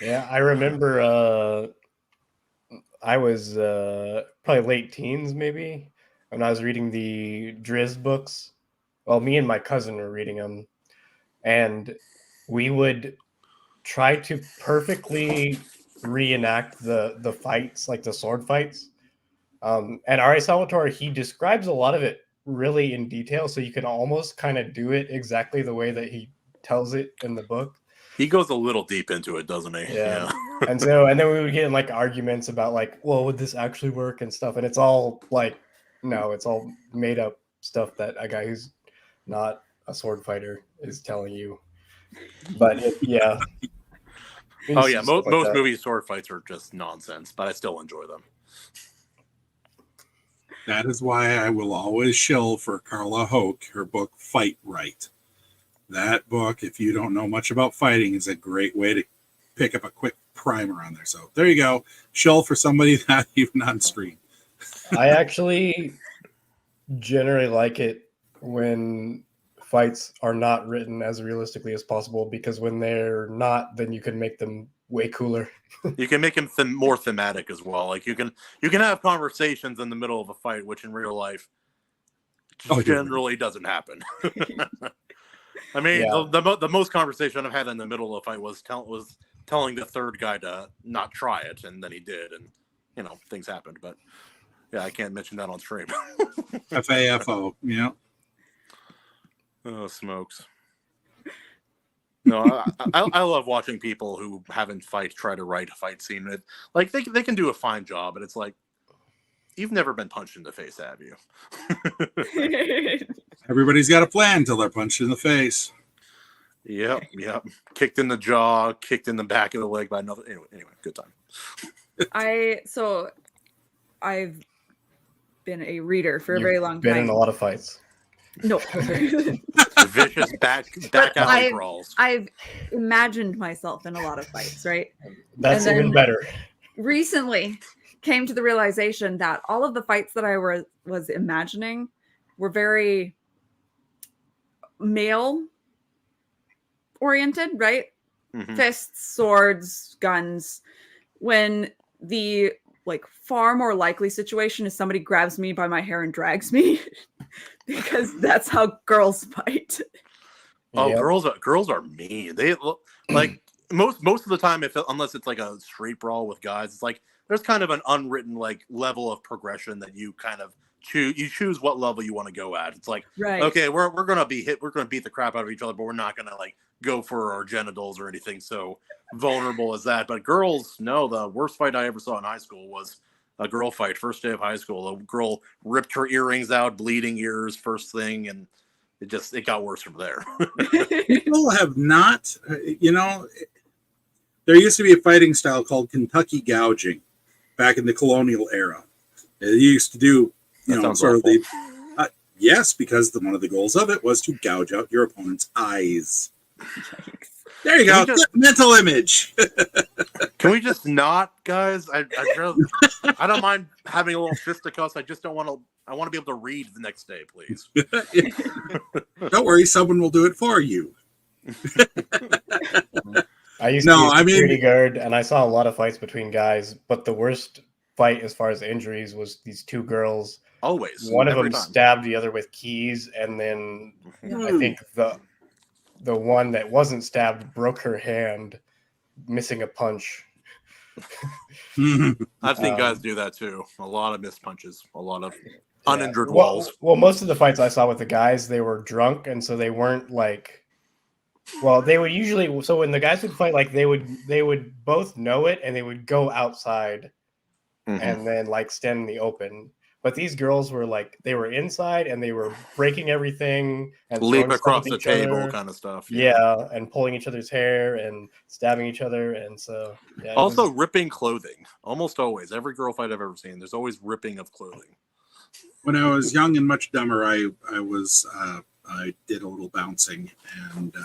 Yeah, I remember I was probably late teens maybe when I was reading the Drizzt books. Well, me and my cousin were reading them, and we would try to perfectly reenact the fights, like the sword fights. And R.A. Salvatore, he describes a lot of it really in detail, so you can almost kind of do it exactly the way that he tells it in the book. He goes a little deep into it, doesn't he? Yeah. And then we would get in like arguments about like, well, would this actually work and stuff? And it's all like, no, it's all made up stuff that a guy who's not a sword fighter is telling you. But yeah. Oh yeah, most movie sword fights are just nonsense, but I still enjoy them. That is why I will always shill for Carla Hoke, her book Fight Right. That book, if you don't know much about fighting, is a great way to pick up a quick primer on there. So there you go. Shill for somebody not even on stream. I actually generally like it when fights are not written as realistically as possible, because when they're not, then you can make them way cooler. You can make them more thematic as well. Like you can have conversations in the middle of a fight, which in real life generally doesn't happen. I mean, the most conversation I've had in the middle of a fight was telling the third guy to not try it, and then he did, and things happened. But yeah, I can't mention that on stream. FAFO, Oh, smokes. No, I love watching people who haven't fight try to write a fight scene. Like they can do a fine job, but it's like you've never been punched in the face, have you? Everybody's got a plan until they're punched in the face. Yep. Kicked in the jaw, kicked in the back of the leg by another. Anyway, good time. I've been a reader for a You've very long been time. in a lot of fights. No. Vicious back alley brawls. I've imagined myself in a lot of fights, right? That's And even then- better. Recently came to the realization that all of the fights that I was imagining were very male oriented, right? Mhm. Fists, swords, guns. When the like far more likely situation is somebody grabs me by my hair and drags me because that's how girls fight. Oh, Yep. girls are mean. They look like most of the time, unless it's like a street brawl with guys, it's like there's kind of an unwritten like level of progression that you kind of choose. You choose what level you want to go at. It's like, Right. okay, we're gonna be hit. We're gonna beat the crap out of each other, but we're not gonna like go for our genitals or anything so vulnerable as that. But girls, no. The worst fight I ever saw in high school was a girl fight. First day of high school, a girl ripped her earrings out, bleeding ears, first thing, and it got worse from there. People have not, there used to be a fighting style called Kentucky gouging back in the colonial era. They used to do, That sounds sort awful. of yes, because one of the goals of it was to gouge out your opponent's eyes. There you go. Can we just- Good mental image. Can we just not, guys? I don't mind having a little fisticuffs. I just don't want to. I want to be able to read the next day, please. Don't worry, someone will do it for you. I used No, to I be a mean- security guard, and I saw a lot of fights between guys. But the worst fight, as far as injuries, was these two girls. Always. One of every them time. stabbed the other with keys, and then Yeah. I think the one that wasn't stabbed broke her hand, missing a punch. I've seen Um, guys do that too. A lot of missed punches. A lot of uninjured Well, walls. well, most of the fights I saw with the guys, they were drunk, and so they weren't like. Well, they would usually. So when the guys would fight, like they would both know it, and they would go outside Mhm. and then like stand in the open. But these girls were like they were inside, and they were breaking everything and Leap throwing stuff across at the each table, other. kind of stuff. Yeah, and pulling each other's hair and stabbing each other, and so yeah. it Also, was- ripping clothing. Almost always. Every girl fight I've ever seen, there's always ripping of clothing. When I was young and much dumber, I did a little bouncing, and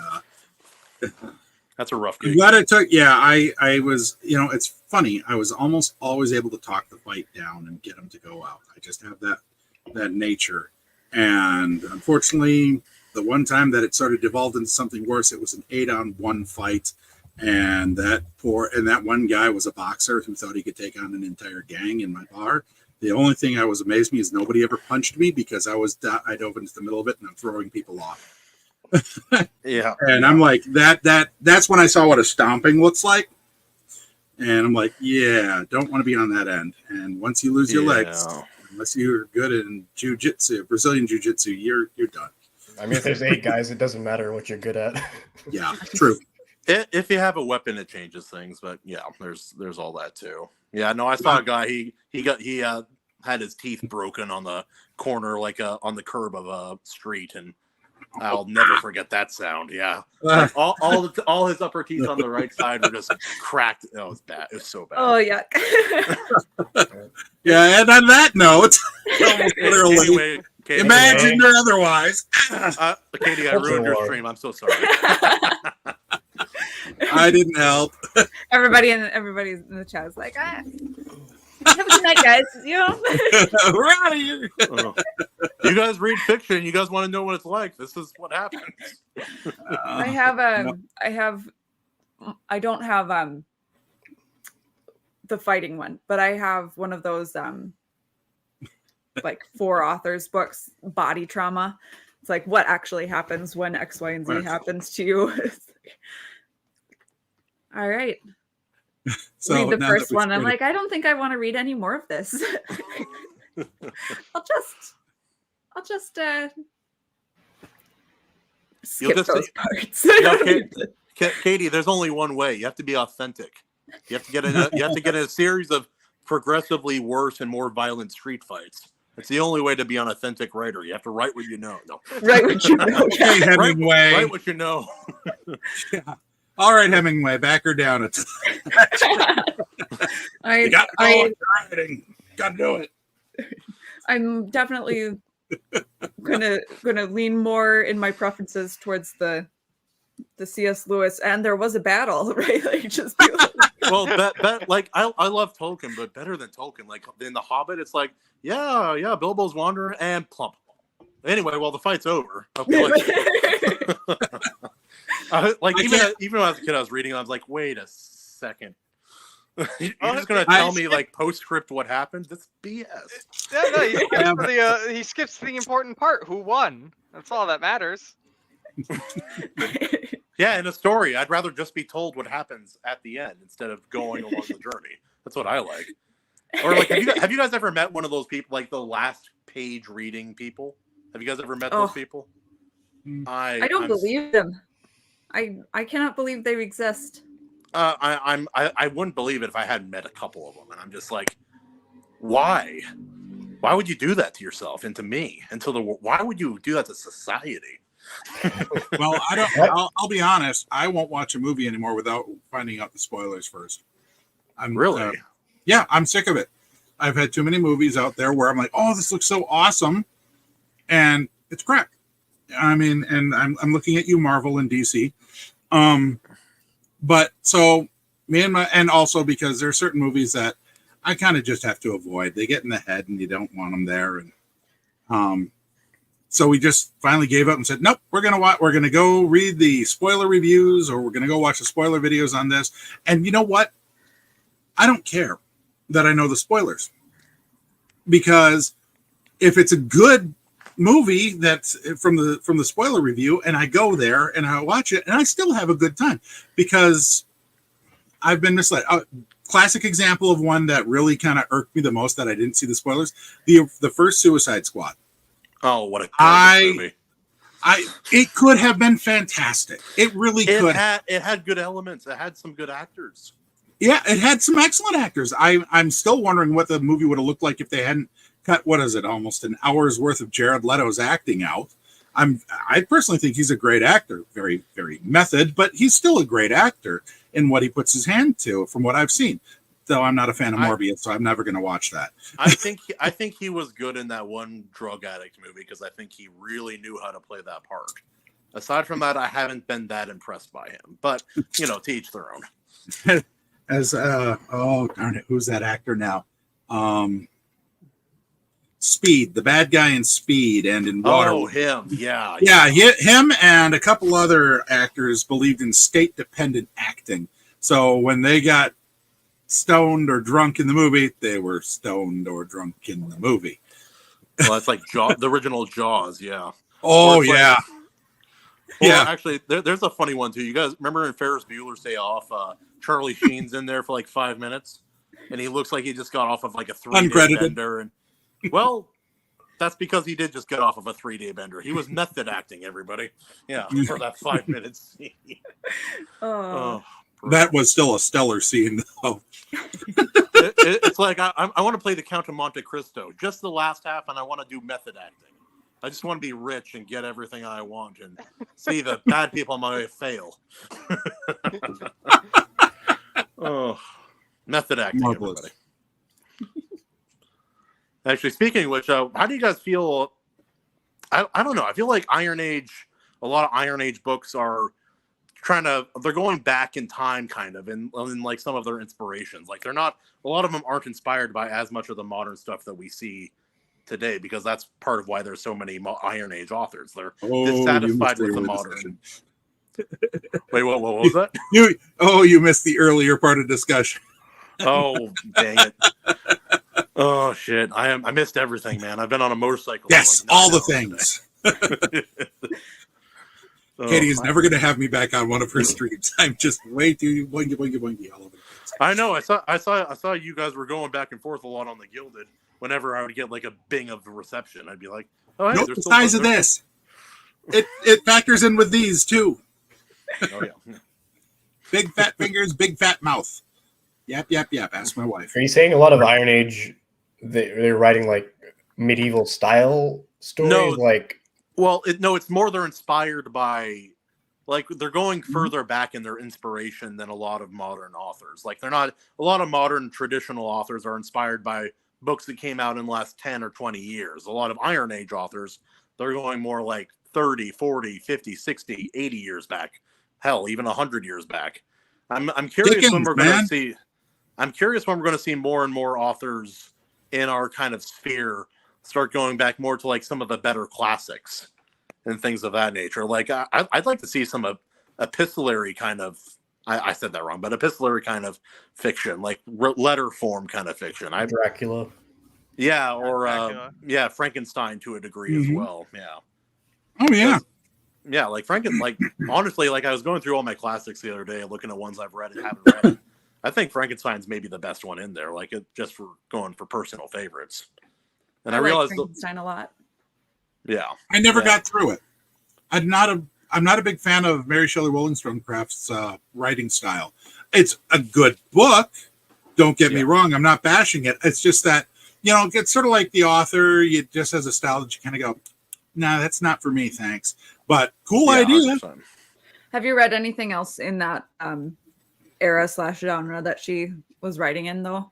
That's a rough I'm gig. glad it took. Yeah, I was. It's funny. I was almost always able to talk the fight down and get them to go out. I just have that nature, and unfortunately, the one time that it sort of devolved into something worse, it was an 8-on-1 fight, and that one guy was a boxer who thought he could take on an entire gang in my bar. The only thing I was amazed me is nobody ever punched me because I dove into the middle of it and I'm throwing people off. Yeah. And I'm like, that's when I saw what a stomping looks like. And I'm like, yeah, don't want to be on that end. And once you lose your legs, unless you're good in jiu-jitsu, Brazilian jiu-jitsu, you're done. I mean, if there's 8 guys, it doesn't matter what you're good at. Yeah, true. If you have a weapon, it changes things. But yeah, there's all that too. Yeah, no, I saw a guy. He had his teeth broken on the corner, like on the curb of a street, and I'll never forget that sound. Yeah, like all his upper teeth on the right side were just cracked. It was bad. It was so bad. Oh yeah. Yeah, and on that note, literally, Anyway, Katie, imagined or otherwise, Katie, I ruined your stream. I'm so sorry. I didn't help. Everybody in the chat is like, have a good night, guys. We're out of here. You guys read fiction. You guys want to know what it's like. This is what happens. I don't have the fighting one, but I have one of those like 4 authors books, body trauma. It's like what actually happens when X, Y, and Z Right. happens to you. All right. So Read the now first that we've one. I'm created- like, I don't think I want to read any more of this. I'll just skip just those say- parts. Yeah, Katie, there's only one way. You have to be authentic. You have to get in a series of progressively worse and more violent street fights. It's the only way to be an authentic writer. You have to write what you know. No. Right, what you know. Okay, Hemingway. Write what you know. Yeah. All right, Hemingway, back her down. You got writing. Got to do it. I'm definitely gonna lean more in my preferences towards the C.S. Lewis, and there was a battle, right? Like just Well, like I love Tolkien, but better than Tolkien. Like in The Hobbit, it's like, yeah, Bilbo's wandering and plump. Anyway, well, the fight's over. Okay, like even when I was a kid, I was reading, I was like, wait a second. You're just gonna tell me like postscript what happened? That's BS. Yeah, no, he skips the important part. Who won? That's all that matters. Yeah, in a story, I'd rather just be told what happens at the end instead of going along the journey. That's what I like. Or like, have you guys ever met one of those people, like the last page reading people? Have you guys ever met those people? I don't believe them. I cannot believe they exist. I wouldn't believe it if I hadn't met a couple of them, and I'm just like, why? Why would you do that to yourself and to me? Why would you do that to society? Well, I'll be honest. I won't watch a movie anymore without finding out the spoilers first. I'm really, yeah, I'm sick of it. I've had too many movies out there where I'm like, oh, this looks so awesome, and it's crap. I mean, and I'm looking at you, Marvel and DC. But so and also because there are certain movies that I kind of just have to avoid. They get in the head, and you don't want them there, and so we just finally gave up and said, nope, we're gonna go read the spoiler reviews, or we're gonna go watch the spoiler videos on this. And you know what? I don't care that I know the spoilers, because if it's a good movie that's from the spoiler review, and I go there and I watch it, and I still have a good time, because I've been misled. Classic example of one that really kind of irked me the most that I didn't see the spoilers: the first Suicide Squad. Oh, what a movie! It could have been fantastic. It really could. It had good elements. It had some good actors. Yeah, it had some excellent actors. I'm still wondering what the movie would have looked like if they hadn't cut, what is it, almost an hour's worth of Jared Leto's acting out. I personally think he's a great actor. Very, very method, but he's still a great actor in what he puts his hand to, from what I've seen. Though I'm not a fan of Morbius, so I'm never going to watch that. I think he was good in that one drug addict movie, because I think he really knew how to play that part. Aside from that, I haven't been that impressed by him. But to each their own. As oh darn it, who's that actor now? Speed, the bad guy in Speed and in Water. Oh, him, yeah. Him and a couple other actors believed in state-dependent acting. So when they got stoned or drunk in the movie, they were stoned or drunk in the movie. Well, that's like the original Jaws, yeah. Oh, yeah. Well, actually, there's a funny one, too. You guys remember in Ferris Bueller's Day Off, Charlie Sheen's in there for like 5 minutes, and he looks like he just got off of like a 3-day bender. And well, that's because he did just get off of a 3-day bender. He was method acting, everybody. Yeah, for that 5 minutes. That was still a stellar scene, though. It's like I want to play the Count of Monte Cristo, just the last half, and I want to do method acting. I just want to be rich and get everything I want and see the bad people on my way fail. Method acting, everybody. Actually, speaking of which, how do you guys feel? I don't know. I feel like a lot of Iron Age books are they're going back in time, kind of, in like some of their inspirations. Like a lot of them aren't inspired by as much of the modern stuff that we see today, because that's part of why there's so many Iron Age authors. They're dissatisfied with the modern. Wait, what was that? You missed the earlier part of discussion. Oh, dang it. Oh, shit. I missed everything, man. I've been on a motorcycle. Yes, like all the things. Katie is never going to have me back on one of her streams. I'm just way too boingy all over the place. I know. I saw you guys were going back and forth a lot on the Gilded. Whenever I would get like a bing of the reception, I'd be like, "Oh, hey, note the size of this. It factors in with these too." Oh yeah. Big fat fingers, big fat mouth. Yap, yap, yap. Ask my wife. Are you saying a lot of Iron Age, they're writing like medieval style stories? No. Like, Well, no, it's more they're inspired by, like, they're going further back in their inspiration than a lot of modern authors. Like, they're not, a lot of modern traditional authors are inspired by books that came out in the last 10 or 20 years. A lot of Iron Age authors, they're going more like 30, 40, 50, 60, 80 years back. Hell, even 100 years back. I'm curious Dickens, when we're going man. to see, I'm curious when we're going to see more and more authors in our kind of sphere start going back more to like some of the better classics and things of that nature. Like I'd like to see some epistolary kind of, I said that wrong, but epistolary kind of fiction, like letter form kind of fiction. Dracula. Yeah, or Dracula. Frankenstein to a degree as well. Yeah. Oh yeah. Yeah, like honestly, like I was going through all my classics the other day, looking at ones I've read and haven't read. I think Frankenstein's maybe the best one in there, like it just for going for personal favorites. And I like realized, Frankenstein a lot. yeah, I never got through it. I'm not a big fan of Mary Shelley Wollstonecraft's writing style. It's a good book. Don't get me wrong. I'm not bashing it. It's just that, it's sort of like the author. You just as a style that you kind of go, nah, that's not for me. Thanks. But cool idea. 100%. Have you read anything else in that era/genre that she was writing in, though?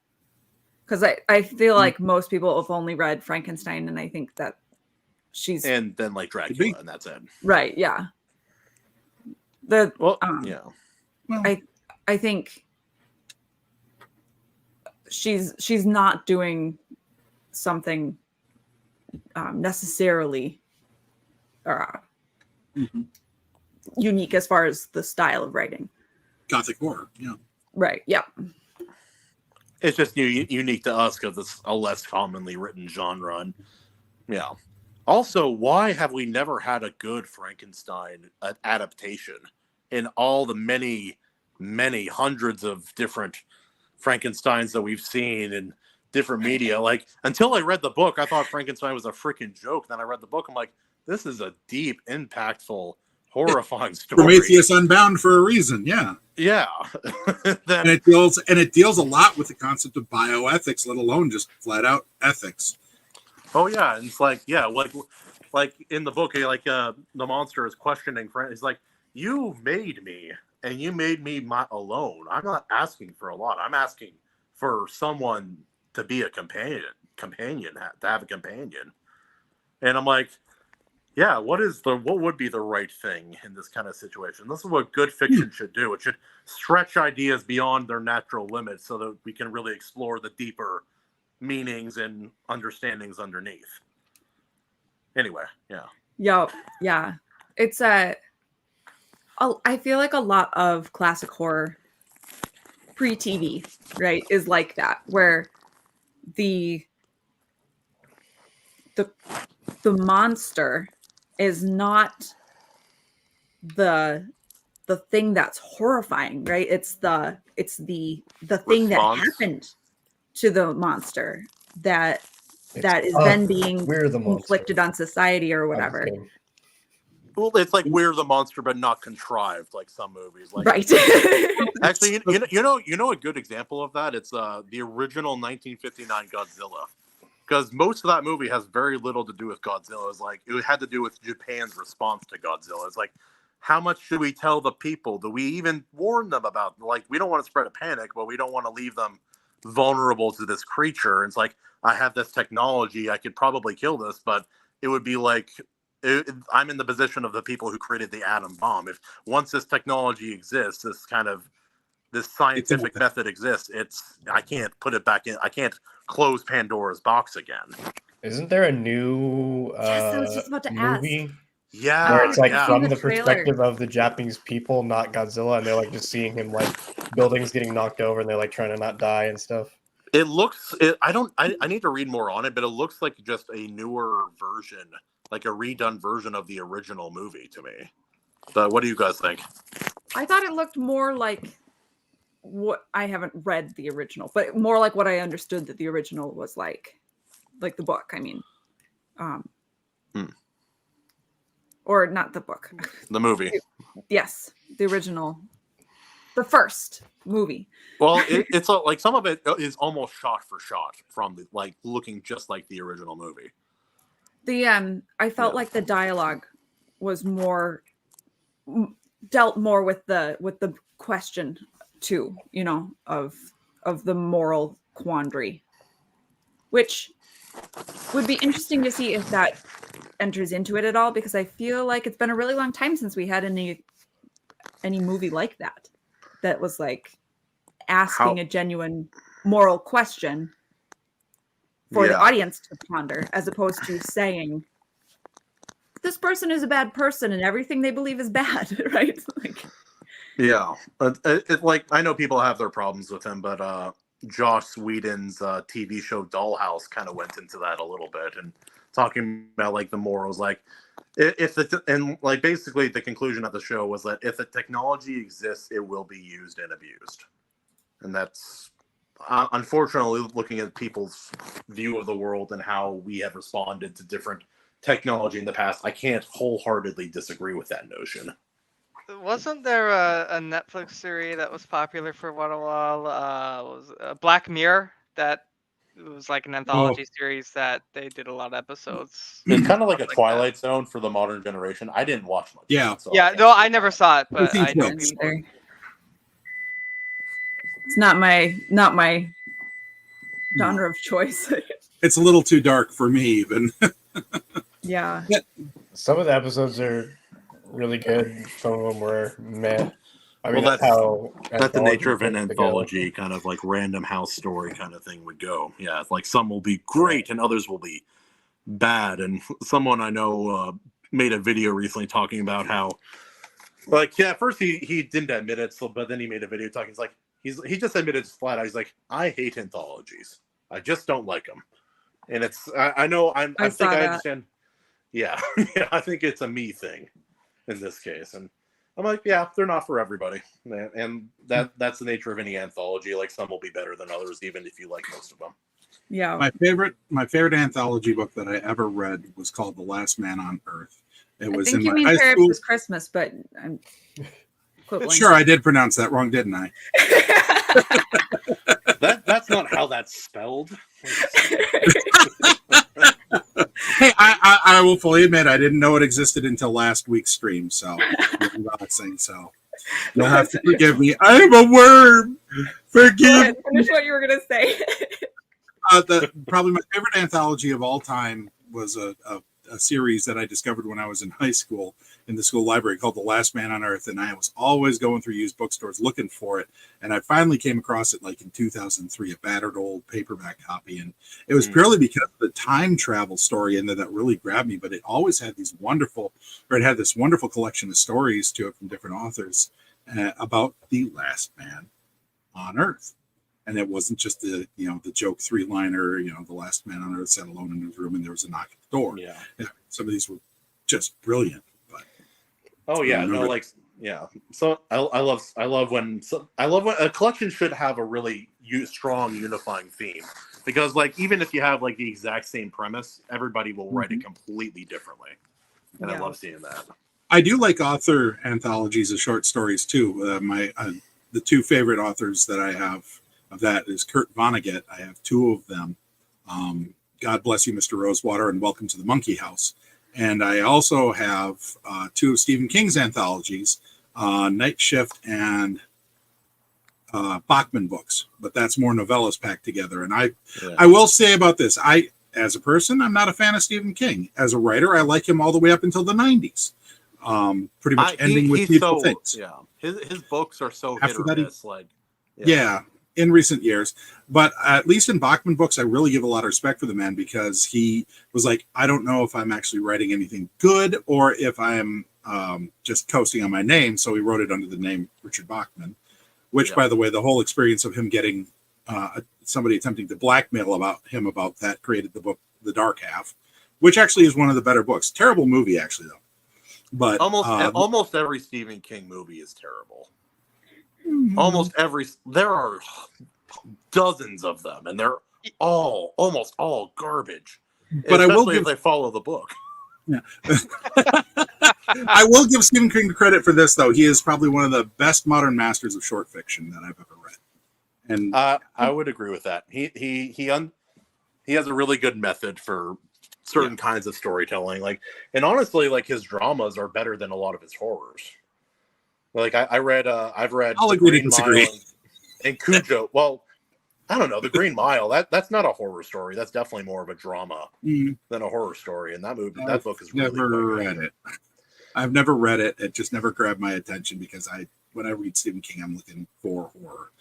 Because I feel like most people have only read Frankenstein, and I think that she's... And then like Dracula, and that's it. Right, yeah. Yeah. Well, I think she's not doing something necessarily unique as far as the style of writing. Gothic horror, yeah. Right, yeah. It's just unique to us because it's a less commonly written genre. And, yeah. Also, why have we never had a good Frankenstein adaptation in all the many, many hundreds of different Frankensteins that we've seen in different media? Like, until I read the book, I thought Frankenstein was a freaking joke. Then I read the book, I'm like, this is a deep, impactful, horrifying story. Prometheus Unbound for a reason, yeah. Yeah. And it deals a lot with the concept of bioethics, let alone just flat out ethics. Oh yeah, and it's like, yeah, like in the book, like the monster is questioning Frank. He's like, you made me, and you made me alone. I'm not asking for a lot. I'm asking for someone to be a companion, to have a companion. And I'm like, yeah, what would be the right thing in this kind of situation? This is what good fiction should do. It should stretch ideas beyond their natural limits so that we can really explore the deeper meanings and understandings underneath. Anyway, Yeah. It's I feel like a lot of classic horror pre-TV, right, is like that, where the monster is not the thing that's horrifying, right? It's the thing that happened to the monster that is then being inflicted on society or whatever. Well, it's like we're the monster, but not contrived, like some movies. Like, right. Actually, you know a good example of that? It's the original 1959 Godzilla. Because most of that movie has very little to do with Godzilla. It's like, it had to do with Japan's response to Godzilla. It's like, how much should we tell the people? Do we even warn them about, like, we don't want to spread a panic, but we don't want to leave them vulnerable to this creature. It's like, I have this technology, I could probably kill this, but it would be like, I'm in the position of the people who created the atom bomb. If once this technology exists, this scientific method exists, I can't put it back in. I can't close Pandora's box again. Isn't there a new yes, I was just about to movie? ask. Yeah, where it's like from the perspective of the Japanese people, not Godzilla, and they're like just seeing him like buildings getting knocked over, and they're like trying to not die and stuff. It looks. I need to read more on it, but it looks like just a newer version, like a redone version of the original movie to me. But what do you guys think? I thought it looked more like what I haven't read the original, but more like what I understood that the original was like the book. I mean, or not the book, the movie. Yes, the original. the first movie. Well, it's like some of it is almost shot for shot from like looking just like the original movie. I felt like the dialogue was more dealt more with the question too, of the moral quandary, which would be interesting to see if that enters into it at all, because I feel like it's been a really long time since we had any movie like that was like asking a genuine moral question for the audience to ponder, as opposed to saying this person is a bad person and everything they believe is bad, right? Like, yeah, like I know people have their problems with him, but Joss Whedon's TV show Dollhouse kind of went into that a little bit and talking about like the morals, like like basically the conclusion of the show was that if the technology exists, it will be used and abused, and that's unfortunately looking at people's view of the world and how we have responded to different technology in the past. I can't wholeheartely disagree with that notion. Wasn't there a Netflix series that was popular for a while? Was Black Mirror? That it was like an anthology series that they did a lot of episodes. It's kind of like a like Twilight Zone for the modern generation. I didn't watch much. Yeah. So Yeah, no, I never saw it, but I know It's people. it's not my genre of choice. It's a little too dark for me, even. Yeah. Some of the episodes are really good. Some of them were meh. I mean, Well, that's the nature of an tends to go. anthology, kind of like random house story kind of thing would go. Yeah, it's like some will be great and others will be bad. And someone I know made a video recently talking about how, like, yeah, at first he didn't admit it, but then he made a video talking. He's like, he just admitted flat out. He's like, I hate anthologies. I just don't like them. And it's I know I think I understand. Yeah, yeah, I think it's a me thing in this case, and I'm like, yeah, they're not for everybody, and that's the nature of any anthology. Like some will be better than others, even if you like most of them. Yeah. My favorite anthology book that I ever read was called The Last Man on Earth. It was I think in you my mean high Paris school. is Christmas, but I'm quibbling. Sure, I did pronounce that wrong, didn't I? That's not how that's spelled. Hey, I will fully admit I didn't know it existed until last week's stream, so so you'll have to forgive me. I am a worm. Forgive. Finish what you were gonna say. Probably my favorite anthology of all time was a series that I discovered when I was in high school in the school library called The Last Man on Earth, and I was always going through used bookstores looking for it, and I finally came across it like in 2003, a battered old paperback copy, and it was purely because of the time travel story in there that really grabbed me. But it always had this wonderful collection of stories to it from different authors about the last man on Earth. And it wasn't just the joke 3-liner, the last man on Earth sat alone in his room and there was a knock at the door. Yeah. Some of these were just brilliant. But oh yeah, no, like yeah. So I love when a collection should have a really strong unifying theme, because like even if you have like the exact same premise, everybody will write it completely differently, and I love seeing that. I do like author anthologies of short stories too. The two favorite authors that I have of that is Kurt Vonnegut. I have two of them. God Bless You, Mr. Rosewater, and Welcome to the Monkey House. And I also have two of Stephen King's anthologies, Night Shift and Bachman books. But that's more novellas packed together. And I will say about this, as a person, I'm not a fan of Stephen King. As a writer, I like him all the way up until the 90s. Pretty much ending with Beautiful Things. Yeah, his books are so After hit or that, miss. In recent years, but at least in Bachman books, I really give a lot of respect for the man, because he was like, I don't know if I'm actually writing anything good or if I'm just coasting on my name. So he wrote it under the name Richard Bachman, which, by the way, the whole experience of him getting somebody attempting to blackmail about that created the book The Dark Half, which actually is one of the better books. Terrible movie, actually, though. But almost every Stephen King movie is terrible. There are dozens of them, and they're almost all garbage. But especially if they follow the book. Yeah. I will give Stephen King credit for this, though. He is probably one of the best modern masters of short fiction that I've ever read. And I would agree with that. He has a really good method for certain kinds of storytelling. Like, and honestly, like his dramas are better than a lot of his horrors. Like I've read I'll The agree to Green disagree. Mile and Cujo. Well, I don't know. The Green Mile, that's not a horror story. That's definitely more of a drama than a horror story. And that book is really never quite read good. it. I've never read it. It just never grabbed my attention because when I read Stephen King, I'm looking for horror.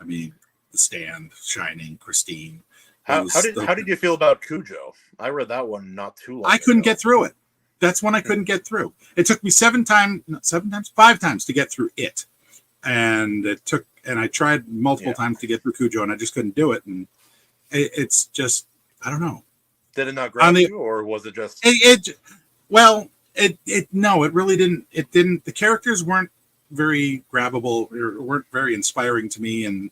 I mean, The Stand, Shining, Christine. How did you feel about Cujo? I read that one not too long I couldn't ago. get through it. That's one I couldn't get through. It took me 5 times to get through it. And I tried multiple times to get through Cujo, and I just couldn't do it. And it's just, I don't know. Did it not grab you, or was it just? No, it really didn't. It didn't. The characters weren't very grabbable, or weren't very inspiring to me. And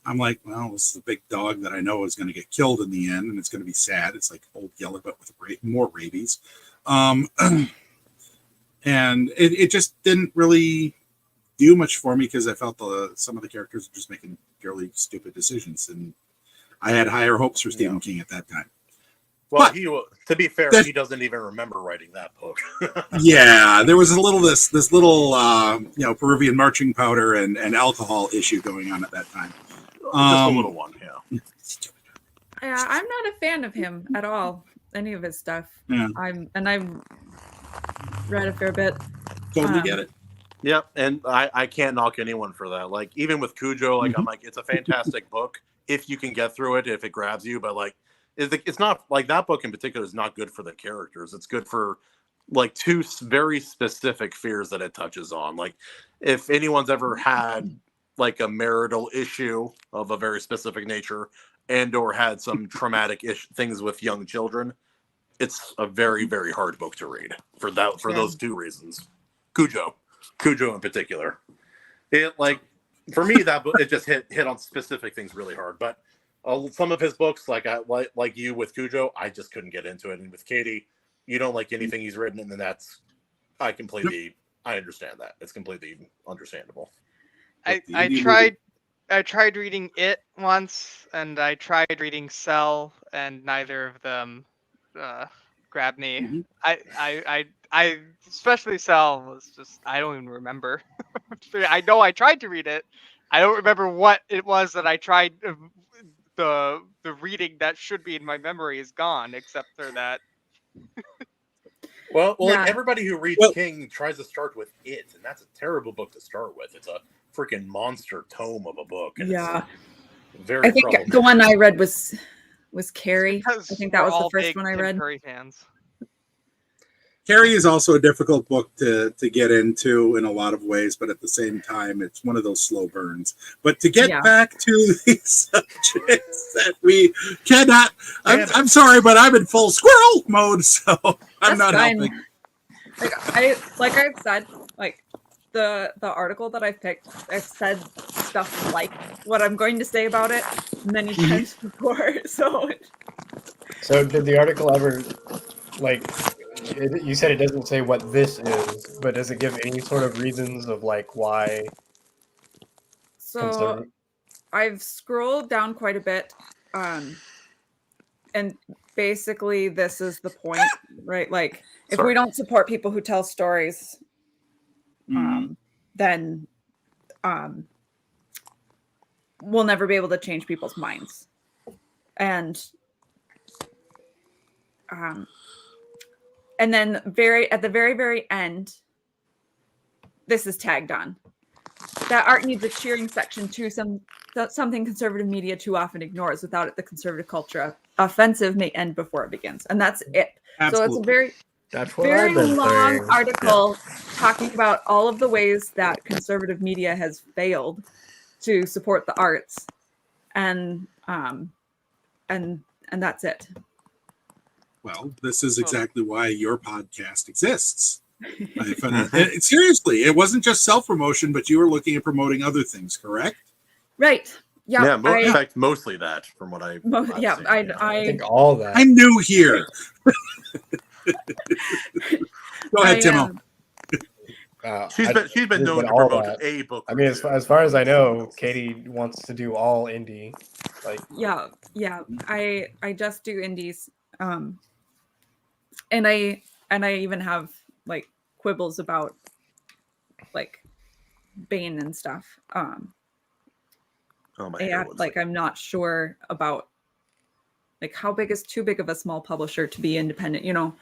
I'm like, well, this is a big dog that I know is going to get killed in the end, and it's going to be sad. It's like Old Yeller, but with more rabies. And it just didn't really do much for me because I felt some of the characters were just making purely stupid decisions, and I had higher hopes for Stephen King at that time. Well, but, to be fair, he doesn't even remember writing that book. Yeah, there was a little this little Peruvian marching powder and alcohol issue going on at that time. Just a little one, yeah. Yeah, I'm not a fan of him at all. Any of his stuff. Yeah. I've read a fair bit. Totally get it. Yep, and I can't knock anyone for that. Like, even with Cujo, like I'm like, it's a fantastic book if you can get through it, if it grabs you. But like, it's not like that book in particular is not good for the characters. It's good for like 2 very specific fears that it touches on. Like, if anyone's ever had like a marital issue of a very specific nature and or had some traumatic things with young children, it's a very, very hard book to read for those 2 reasons. Cujo in particular. It, like, for me, that book, it just hit on specific things really hard. But some of his books, like you with Cujo, I just couldn't get into it. And with Katie, you don't like anything he's written, and then I understand that. It's completely understandable. I tried reading It once, and I tried reading Cell, and neither of them grabbed me. I especially Cell was just, I don't even remember. I know I tried to read it. I don't remember what it was that I tried. The reading that should be in my memory is gone, except for that. Well, like everybody who reads King tries to start with It, and that's a terrible book to start with. It's a freaking monster tome of a book. And it's very I think the one I read was Carrie. I think that was the first one I read. Carrie fans. Carrie is also a difficult book to get into in a lot of ways, but at the same time, it's one of those slow burns. But to get back to the subjects that we cannot, I'm sorry, but I'm in full squirrel mode, so I'm not helping. Like I've said, like the article that I picked, I've said stuff like what I'm going to say about it many times before. So did the article ever, like, you said it doesn't say what this is, but does it give any sort of reasons of like why? So I've scrolled down quite a bit, and basically this is the point, right? Like, if we don't support people who tell stories, then we'll never be able to change people's minds. And then at the very end, this is tagged on. That art needs a cheering section too, something conservative media too often ignores. Without it, the conservative culture offensive may end before it begins. And that's it. Absolutely. So it's a very long article talking about all of the ways that conservative media has failed to support the arts. And that's it. Well, this is exactly why your podcast exists. Seriously, it wasn't just self-promotion, but you were looking at promoting other things, correct? Right. Yeah. In fact, mostly that, from what I think all that. I'm new here. Go ahead, Timo. She's been known to all promote that. a book. I mean, as far as I know, Katie wants to do all indie. Like, yeah. I just do indies, and I even have like quibbles about like Bane and stuff. Oh my Yeah, God. like I'm not sure about like how big is too big of a small publisher to be independent, you know,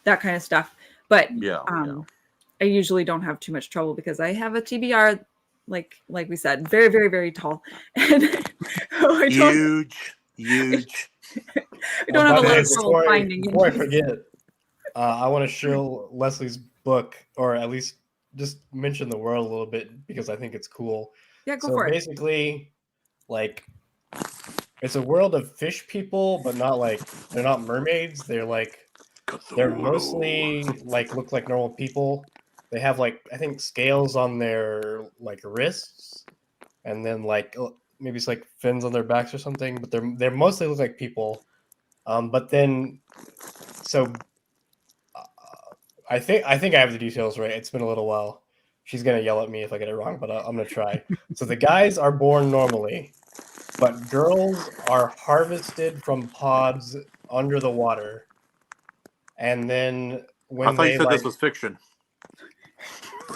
that kind of stuff. But Yeah. I usually don't have too much trouble because I have a TBR, like we said, very, very, very tall, and Huge. I don't have a lot of trouble finding. Before I forget, I want to show Leslie's book, or at least just mention the world a little bit because I think it's cool. Yeah, go for it. Basically, like, it's a world of fish people, but not like they're not mermaids. They're mostly like look like normal people. They have like I think scales on their like wrists, and then like maybe it's like fins on their backs or something. But they're mostly look like people. But then so I think I have the details right. It's been a little while. She's gonna yell at me if I get it wrong, but I'm gonna try. So the guys are born normally, but girls are harvested from pods under the water, and then when I thought you said this was fiction.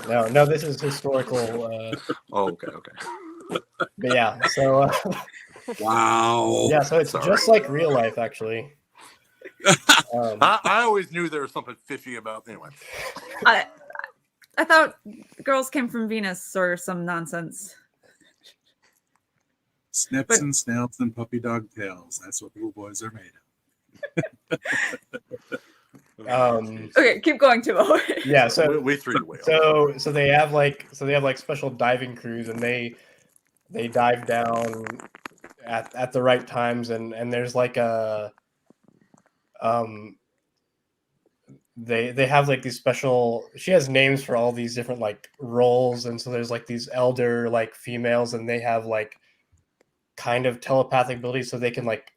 No, this is historical. Okay. But yeah, so Wow. yeah, so it's just like real life, actually. I always knew there was something fishy about. Anyway, I thought girls came from Venus or some nonsense. Snips and snouts and puppy dog tails. That's what little boys are made of. Okay, keep going, Timo. Yeah, so we threw it away. So they have like special diving crews, and they dive down at the right times, and there's like a they have like these special, she has names for all these different like roles, and so there's like these elder like females, and they have like kind of telepathic abilities, so they can like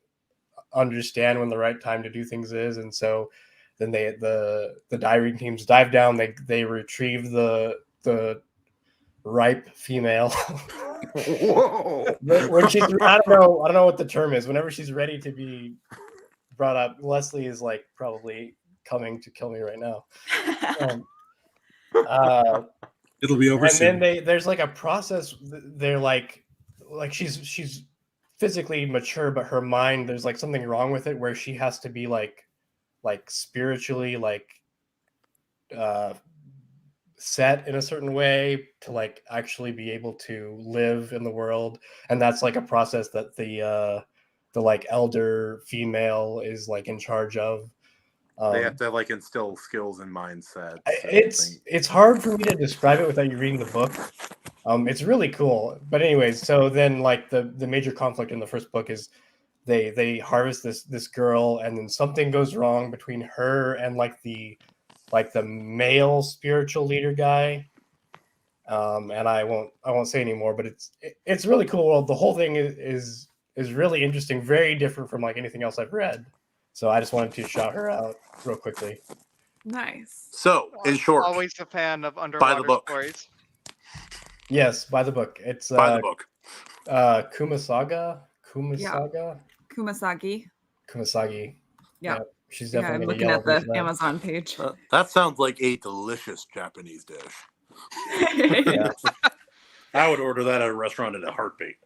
understand when the right time to do things is. And so then the diving teams dive down, they retrieve the ripe female. Whoa. When she's, I don't know what the term is, whenever she's ready to be brought up. Leslie is like probably coming to kill me right now. It'll be over soon. And then there's like a process. They're like she's physically mature, but her mind, there's like something wrong with it, where she has to be like spiritually like set in a certain way to like actually be able to live in the world. And that's like a process that the like elder female is like in charge of. They have to like instill skills and mindset. It's hard for me to describe it without you reading the book. It's really cool. But anyways, so then like the major conflict in the first book is they harvest this girl, and then something goes wrong between her and like the male spiritual leader guy. And I won't say anymore, but it's really cool world. The whole thing is really interesting, very different from like anything else I've read. So I just wanted to shout her out real quickly. Nice. So, in short, always a fan of underwater stories. Yes, by the book. It's by the book. Kumasagi. Yeah. She's definitely. I'm looking at the Amazon page. That sounds like a delicious Japanese dish. Yeah. I would order that at a restaurant in a heartbeat.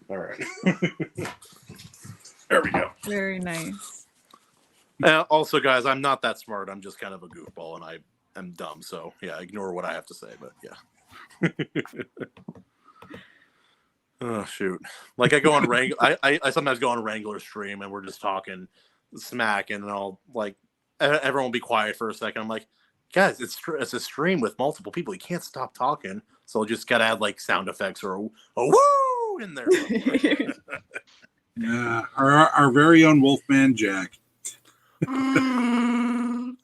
All right. There we go. Very nice. Also, guys, I'm not that smart. I'm just kind of a goofball, and I am dumb. So, yeah, ignore what I have to say. But, yeah. Oh, shoot. Like, I go on I sometimes go on Wrangler stream, and we're just talking smack, and I'll, like, everyone will be quiet for a second. I'm like, guys, it's a stream with multiple people. You can't stop talking. So, I'll just got to add, like, sound effects or a woo in there. Yeah, our very own Wolfman Jack. That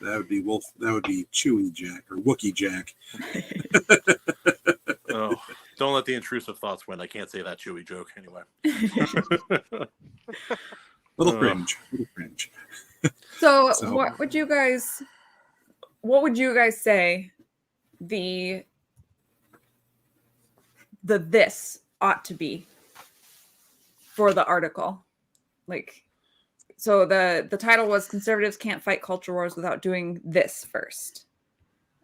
would be Chewy Jack or Wookie Jack. Oh, don't let the intrusive thoughts win. I can't say that Chewy joke anyway. Little cringe. So, So- what would you guys say the this ought to be for the article? Like, so the title was "Conservatives Can't Fight Culture Wars Without Doing This First,"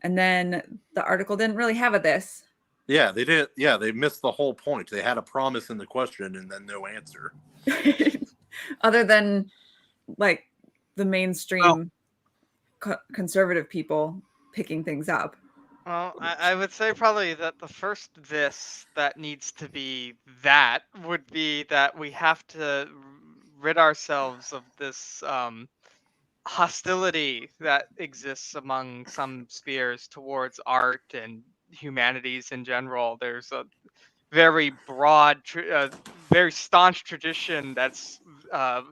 and then the article didn't really have a this. Yeah, they did. Yeah, they missed the whole point. They had a promise in the question and then no answer. Other than like the mainstream conservative people picking things up. Well, I would say probably that the first this that needs to be that would be that we have to rid ourselves of this hostility that exists among some spheres towards art and humanities in general. There's a very broad, very staunch tradition that's uh,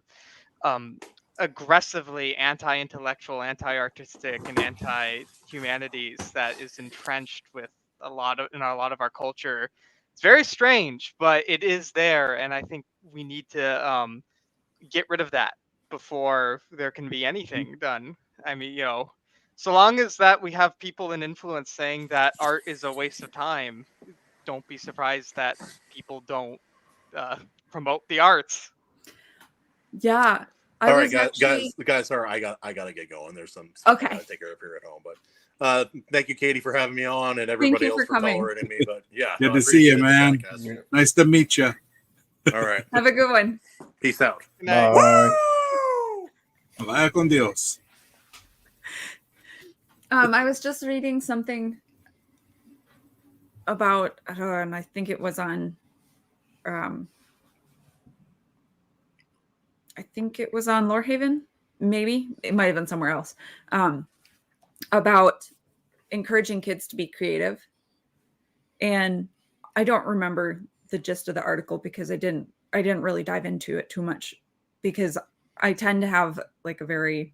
um, aggressively anti-intellectual, anti-artistic, and anti-humanities that is entrenched with a lot of our culture. It's very strange, but it is there, and I think we need to get rid of that before there can be anything done. I mean, so long as that we have people in influence saying that art is a waste of time, don't be surprised that people don't promote the arts. Yeah. All right, guys. Sorry, I gotta get going. There's some stuff I Okay. gotta take care of here at home. But thank you, Katie, for having me on, and everybody else for tolerating me. But yeah, Good I to see you, appreciate the man. podcast. Nice to meet you. All right, Have a good one. peace out. Good night. Bye. Vaya con Dios. I was just reading something about, and I think it was on, Lorehaven. Maybe it might have been somewhere else. About encouraging kids to be creative, and I don't remember the gist of the article because I didn't really dive into it too much, because I tend to have like a very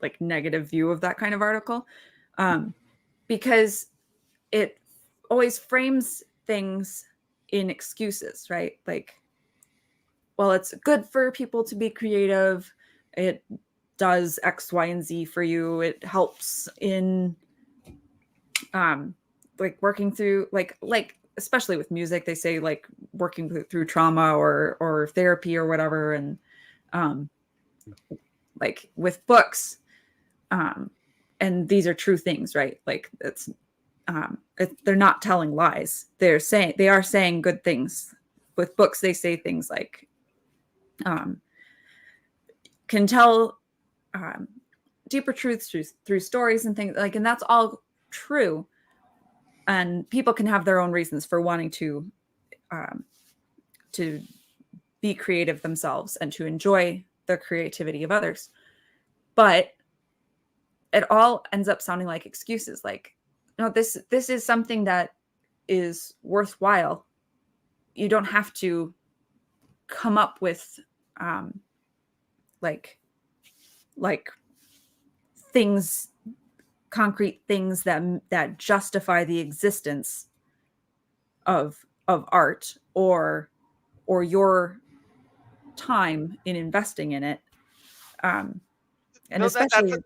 like negative view of that kind of article, because it always frames things in excuses, right? Like, well, it's good for people to be creative. It does X, Y, and Z for you. It helps in like working through like especially with music, they say like working through trauma or therapy or whatever. And like with books, and these are true things, right? Like they're not telling lies. They are saying good things. With books, they say things like can tell deeper truths through stories and things like, and that's all true. And people can have their own reasons for wanting to be creative themselves and to enjoy the creativity of others. But it all ends up sounding like excuses. Like, no, this is something that is worthwhile. You don't have to come up with like things, concrete things that justify the existence of art or your time in investing in it. And No, especially,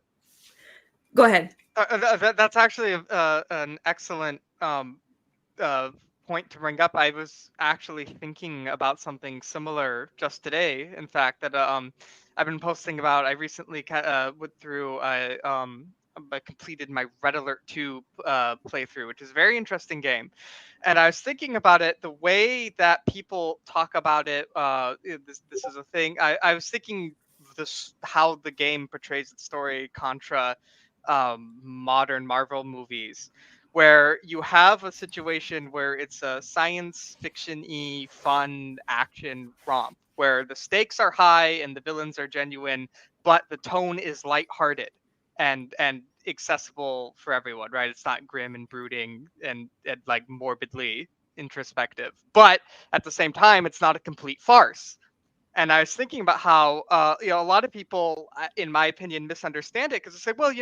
go ahead. That's actually an excellent point to bring up. I was actually thinking about something similar just today. In fact, that I've been posting about. I recently went through. I completed my Red Alert 2 playthrough, which is a very interesting game. And I was thinking about it, the way that people talk about it. This is a thing. I was thinking this how the game portrays its story contra modern Marvel movies, where you have a situation where it's a science fiction-y fun action romp where the stakes are high and the villains are genuine, but the tone is lighthearted and accessible for everyone, right? It's not grim and brooding and like morbidly introspective, but at the same time it's not a complete farce. And I was thinking about how, a lot of people, in my opinion, misunderstand it because they say, well,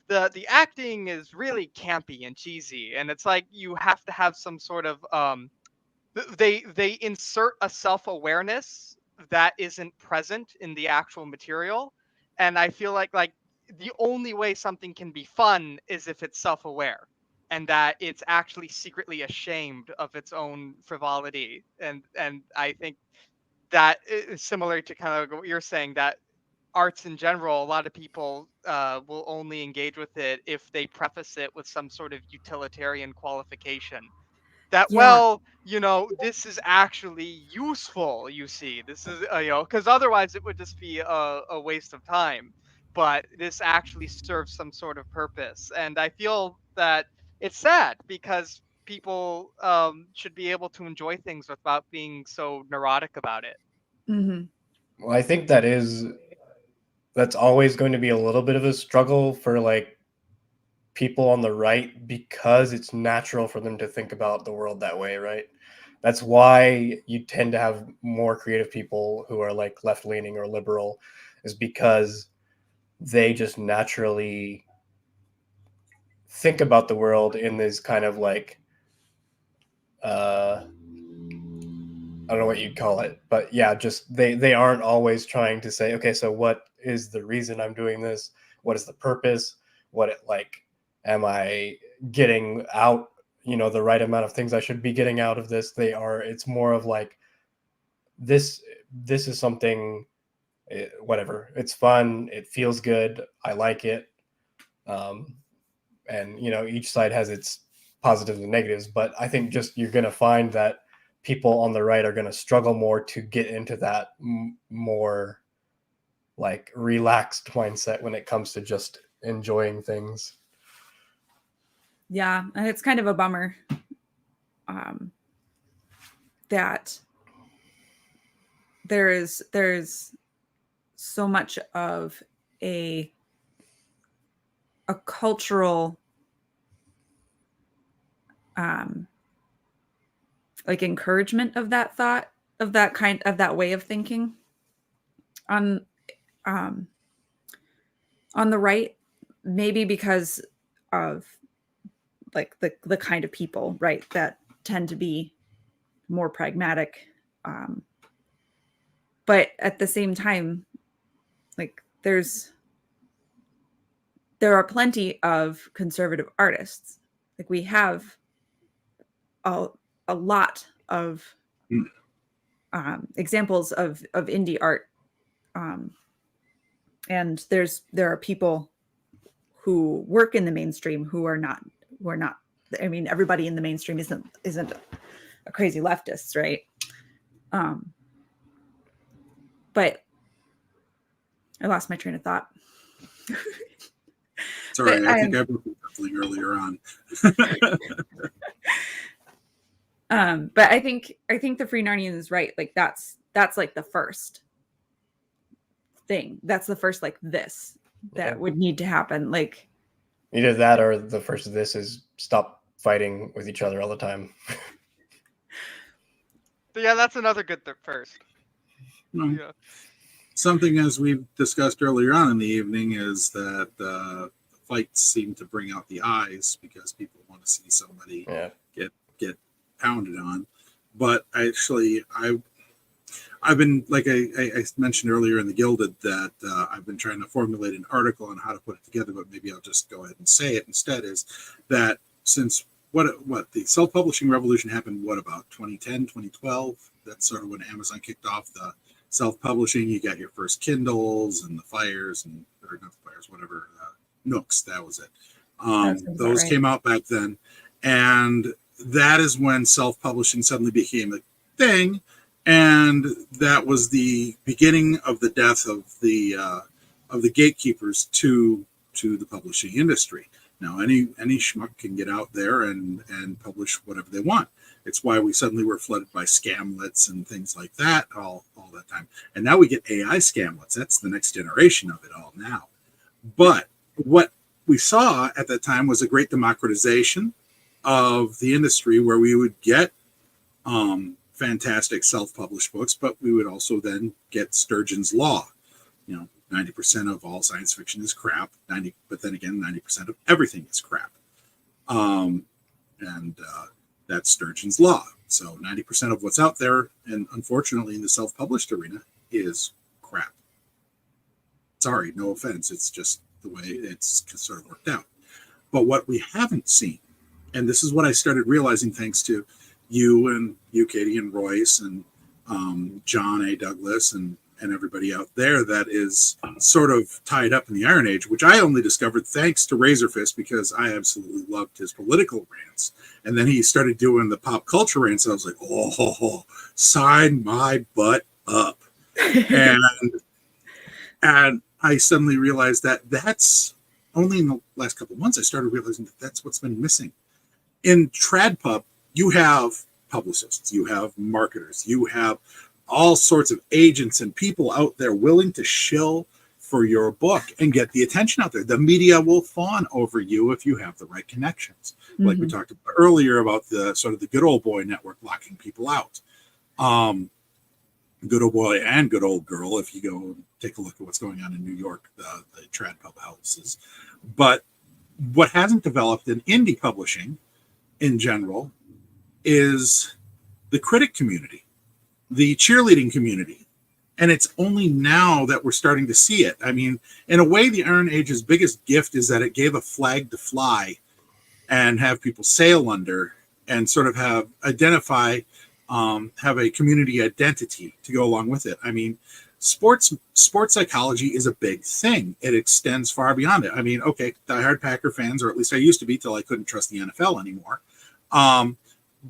the acting is really campy and cheesy, and it's like you have to have some sort of they insert a self awareness that isn't present in the actual material, And I feel like the only way something can be fun is if it's self-aware and that it's actually secretly ashamed of its own frivolity. And I think that is similar to kind of what you're saying, that arts in general, a lot of people will only engage with it if they preface it with some sort of utilitarian qualification. That, Yeah. well, this is actually useful, you see. This is, because otherwise it would just be a waste of time. But this actually serves some sort of purpose. And I feel that it's sad because people should be able to enjoy things without being so neurotic about it. Hmm. Well, I think that's always going to be a little bit of a struggle for like people on the right, because it's natural for them to think about the world that way, right? That's why you tend to have more creative people who are like left leaning or liberal, is because they just naturally think about the world in this kind of like I don't know what you'd call it, but yeah, just they aren't always trying to say, okay, so what is the reason I'm doing this? What is the purpose? Am I getting out, the right amount of things I should be getting out of this? It's more of like, this is something, whatever. It's fun. It feels good. I like it. And each side has its positives and negatives, but I think just you're going to find that people on the right are going to struggle more to get into that more like relaxed mindset when it comes to just enjoying things. Yeah, and it's kind of a bummer that there's so much of a cultural like encouragement of that thought, of that way of thinking on the right, maybe because of like the kind of people, right, that tend to be more pragmatic, but at the same time, like there are plenty of conservative artists. Like we have a lot of examples of indie art, and there are people who work in the mainstream who are not. I mean, everybody in the mainstream isn't a crazy leftist, right? But I lost my train of thought. Sorry, I think I broke something earlier on. But I think the Free Narnian is right. Like that's like the first thing. That's the first like this that would need to happen. Like either that or the first of this is stop fighting with each other all the time. But yeah, that's another good first. Yeah. Something, as we discussed earlier on in the evening, is that the fights seem to bring out the eyes because people want to see somebody get pounded on. But actually, I've been, like I mentioned earlier in the Gilded, that I've been trying to formulate an article on how to put it together, but maybe I'll just go ahead and say it instead, is that since what the self-publishing revolution happened, about 2010, 2012? That's sort of when Amazon kicked off the self-publishing. You got your first Kindles and the Fires, or not the Fires, whatever, Nooks, that was it. Those came out back then. And that is when self-publishing suddenly became a thing. And that was the beginning of the death of the gatekeepers to the publishing industry. Now, any schmuck can get out there and publish whatever they want. It's why we suddenly were flooded by scamlets and things like that all that time. And now we get AI scamlets. That's the next generation of it all now. But what we saw at that time was a great democratization of the industry, where we would get fantastic self-published books, but we would also then get Sturgeon's Law. 90% of all science fiction is crap. But then again, 90% of everything is crap. And that's Sturgeon's Law. So 90% of what's out there, and unfortunately in the self-published arena, is crap. Sorry, no offense. It's just the way it's sort of worked out. But what we haven't seen, and this is what I started realizing thanks to you, Katie, and Royce, and John A. Douglas, and everybody out there that is sort of tied up in the Iron Age, which I only discovered thanks to Razorfist, because I absolutely loved his political rants. And then he started doing the pop culture rants. And I was like, oh, sign my butt up. and I suddenly realized that that's only in the last couple of months I started realizing that that's what's been missing. In TradPub, you have publicists, you have marketers, you have all sorts of agents and people out there willing to shill for your book and get the attention out there. The media will fawn over you if you have the right connections. Mm-hmm. Like we talked about earlier about the sort of the good old boy network locking people out. Good old boy and good old girl, if you go take a look at what's going on in New York, the TradPub houses. But what hasn't developed in indie publishing in general is the critic community, the cheerleading community. And it's only now that we're starting to see it. I mean, in a way, the Iron Age's biggest gift is that it gave a flag to fly and have people sail under and sort of have a community identity to go along with it. I mean, sports psychology is a big thing. It extends far beyond it. I mean, okay, diehard Packer fans, or at least I used to be till I couldn't trust the NFL anymore.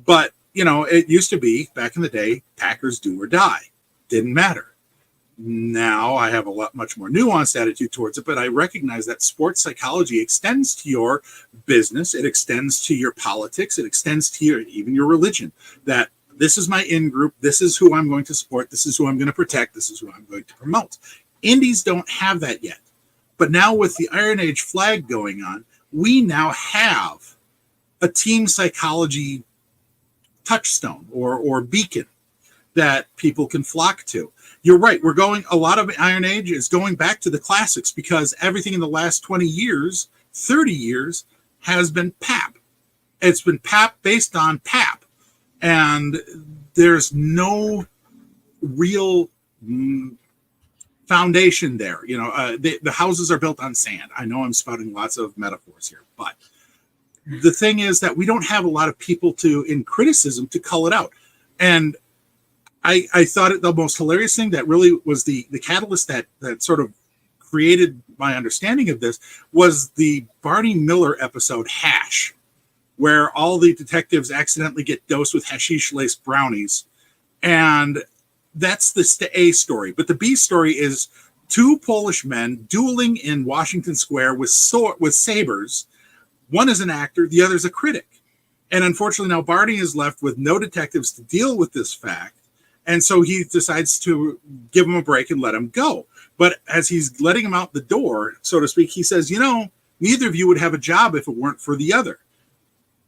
But, you know, it used to be back in the day, Packers do or die. Didn't matter. Now I have a much more nuanced attitude towards it, but I recognize that sports psychology extends to your business. It extends to your politics. It extends to even your religion. That this is my in-group. This is who I'm going to support. This is who I'm going to protect. This is who I'm going to promote. Indies don't have that yet. But now with the Iron Age flag going on, we now have a team psychology touchstone or beacon that people can flock to. You're right. A lot of Iron Age is going back to the classics because everything in the last 20 years, 30 years has been PAP. It's been PAP based on PAP. And there's no real foundation there. You know, the houses are built on sand. I know I'm spouting lots of metaphors here, but the thing is that we don't have a lot of people in criticism to cull it out. And I thought the most hilarious thing that really was the catalyst that sort of created my understanding of this was the Barney Miller episode Hash, where all the detectives accidentally get dosed with hashish-laced brownies. And that's the A story. But the B story is two Polish men dueling in Washington Square with sabers. One is an actor, the other is a critic. And unfortunately, now Barney is left with no detectives to deal with this fact. And so he decides to give him a break and let him go. But as he's letting him out the door, so to speak, he says, you know, neither of you would have a job if it weren't for the other.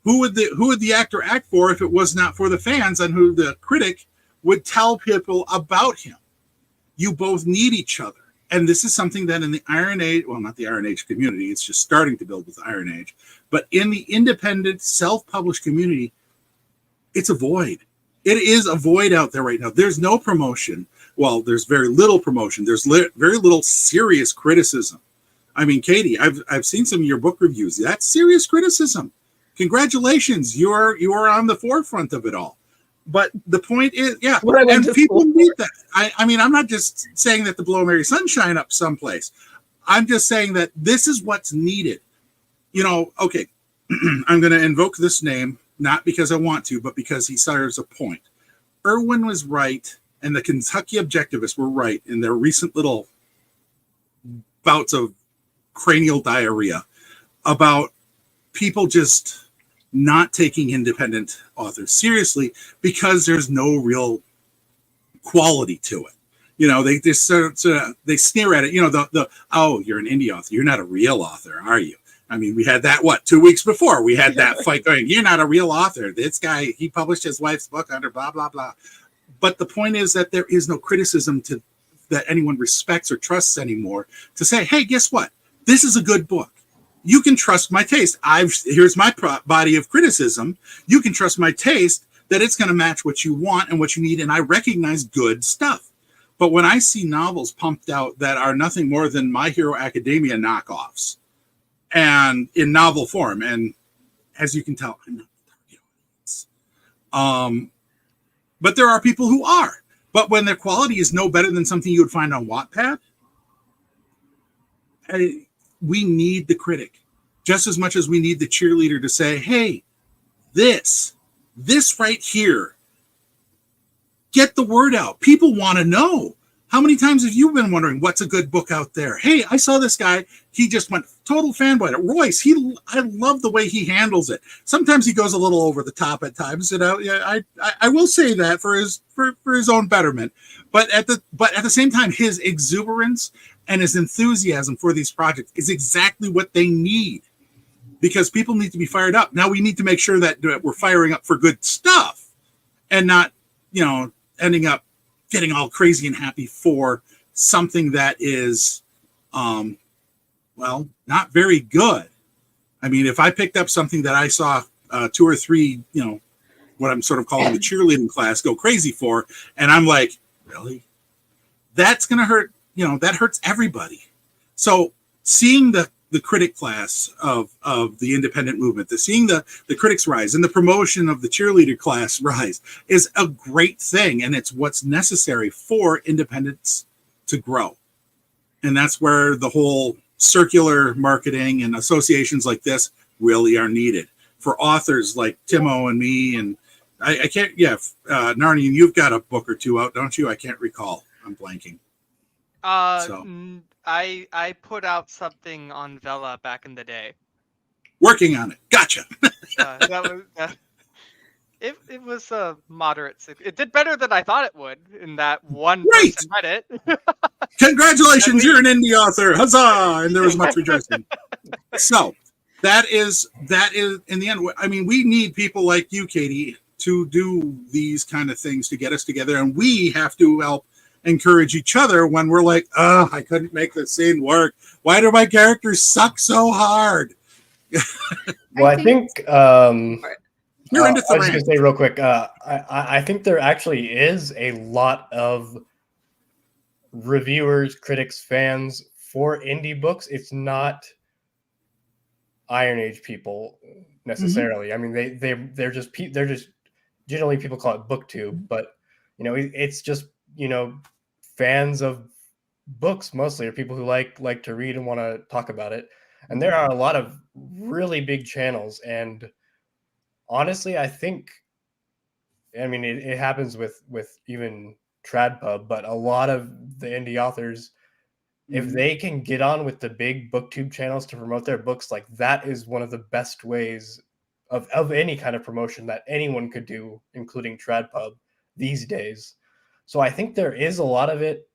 Who would the actor act for if it was not for the fans, and who the critic would tell people about him? You both need each other. And this is something that in the Iron Age, well, not the Iron Age community, it's just starting to build with the Iron Age, but in the independent, self-published community, it's a void. It is a void out there right now. There's no promotion. Well, there's very little promotion. There's very little serious criticism. I mean, Katie, I've seen some of your book reviews. That's serious criticism. Congratulations, you are on the forefront of it all. But the point is, yeah, and people need that. I mean, I'm not just saying that to blow Mary Sunshine up someplace. I'm just saying that this is what's needed. You know, okay, I'm going to invoke this name, not because I want to, but because he serves a point. Irwin was right, and the Kentucky Objectivists were right in their recent little bouts of cranial diarrhea about people just not taking independent authors seriously because there's no real quality to it. You know, they just they sneer at it. You know, oh, you're an indie author. You're not a real author, are you? I mean, we had that, 2 weeks before? We had that fight going, you're not a real author. This guy, he published his wife's book under blah, blah, blah. But the point is that there is no criticism that anyone respects or trusts anymore to say, hey, guess what? This is a good book. You can trust my taste. Here's my body of criticism. You can trust my taste that it's going to match what you want and what you need, and I recognize good stuff. But when I see novels pumped out that are nothing more than My Hero Academia knockoffs and in novel form, and as you can tell, I'm not the target audience. But there are people who are. But when their quality is no better than something you would find on Wattpad, we need the critic just as much as we need the cheerleader to say, hey, this right here, get the word out. People want to know. How many times have you been wondering what's a good book out there? Hey, I saw this guy. He just went total fanboy. Royce, I love the way he handles it. Sometimes he goes a little over the top at times, and I will say that for his own betterment. But at the same time, his exuberance and his enthusiasm for these projects is exactly what they need, because people need to be fired up. Now we need to make sure that we're firing up for good stuff and not, ending up getting all crazy and happy for something that is, not very good. I mean, if I picked up something that I saw 2 or 3, what I'm sort of calling the cheerleading class go crazy for, and I'm like, really? That's going to hurt, that hurts everybody. So seeing the critic class of the independent movement, seeing the critics rise and the promotion of the cheerleader class rise is a great thing. And it's what's necessary for independence to grow. And that's where the whole circular marketing and associations like this really are needed for authors like Timo and me. And I can't, Narni, you've got a book or 2 out, don't you? I can't recall. I'm blanking. I put out something on Vela back in the day. Working on it. Gotcha. It was a moderate. It did better than I thought it would. In that one person read it. Congratulations, you're an indie author. Huzzah! And there was much rejoicing. So that is in the end. I mean, we need people like you, Katie, to do these kind of things to get us together, and we have to help encourage each other when we're like, I couldn't make the scene work. Why do my characters suck so hard? Well, I think you're into I was going to say real quick, I think there actually is a lot of reviewers, critics, fans for indie books. It's not Iron Age people necessarily. I mean, they're just generally people call it booktube, but it's just fans of books mostly, or people who like to read and want to talk about it. And there are a lot of really big channels, and honestly, I think, it happens with even TradPub, but a lot of the indie authors, if they can get on with the big booktube channels to promote their books, like that is one of the best ways of any kind of promotion that anyone could do, including TradPub these days. So I think there is a lot of it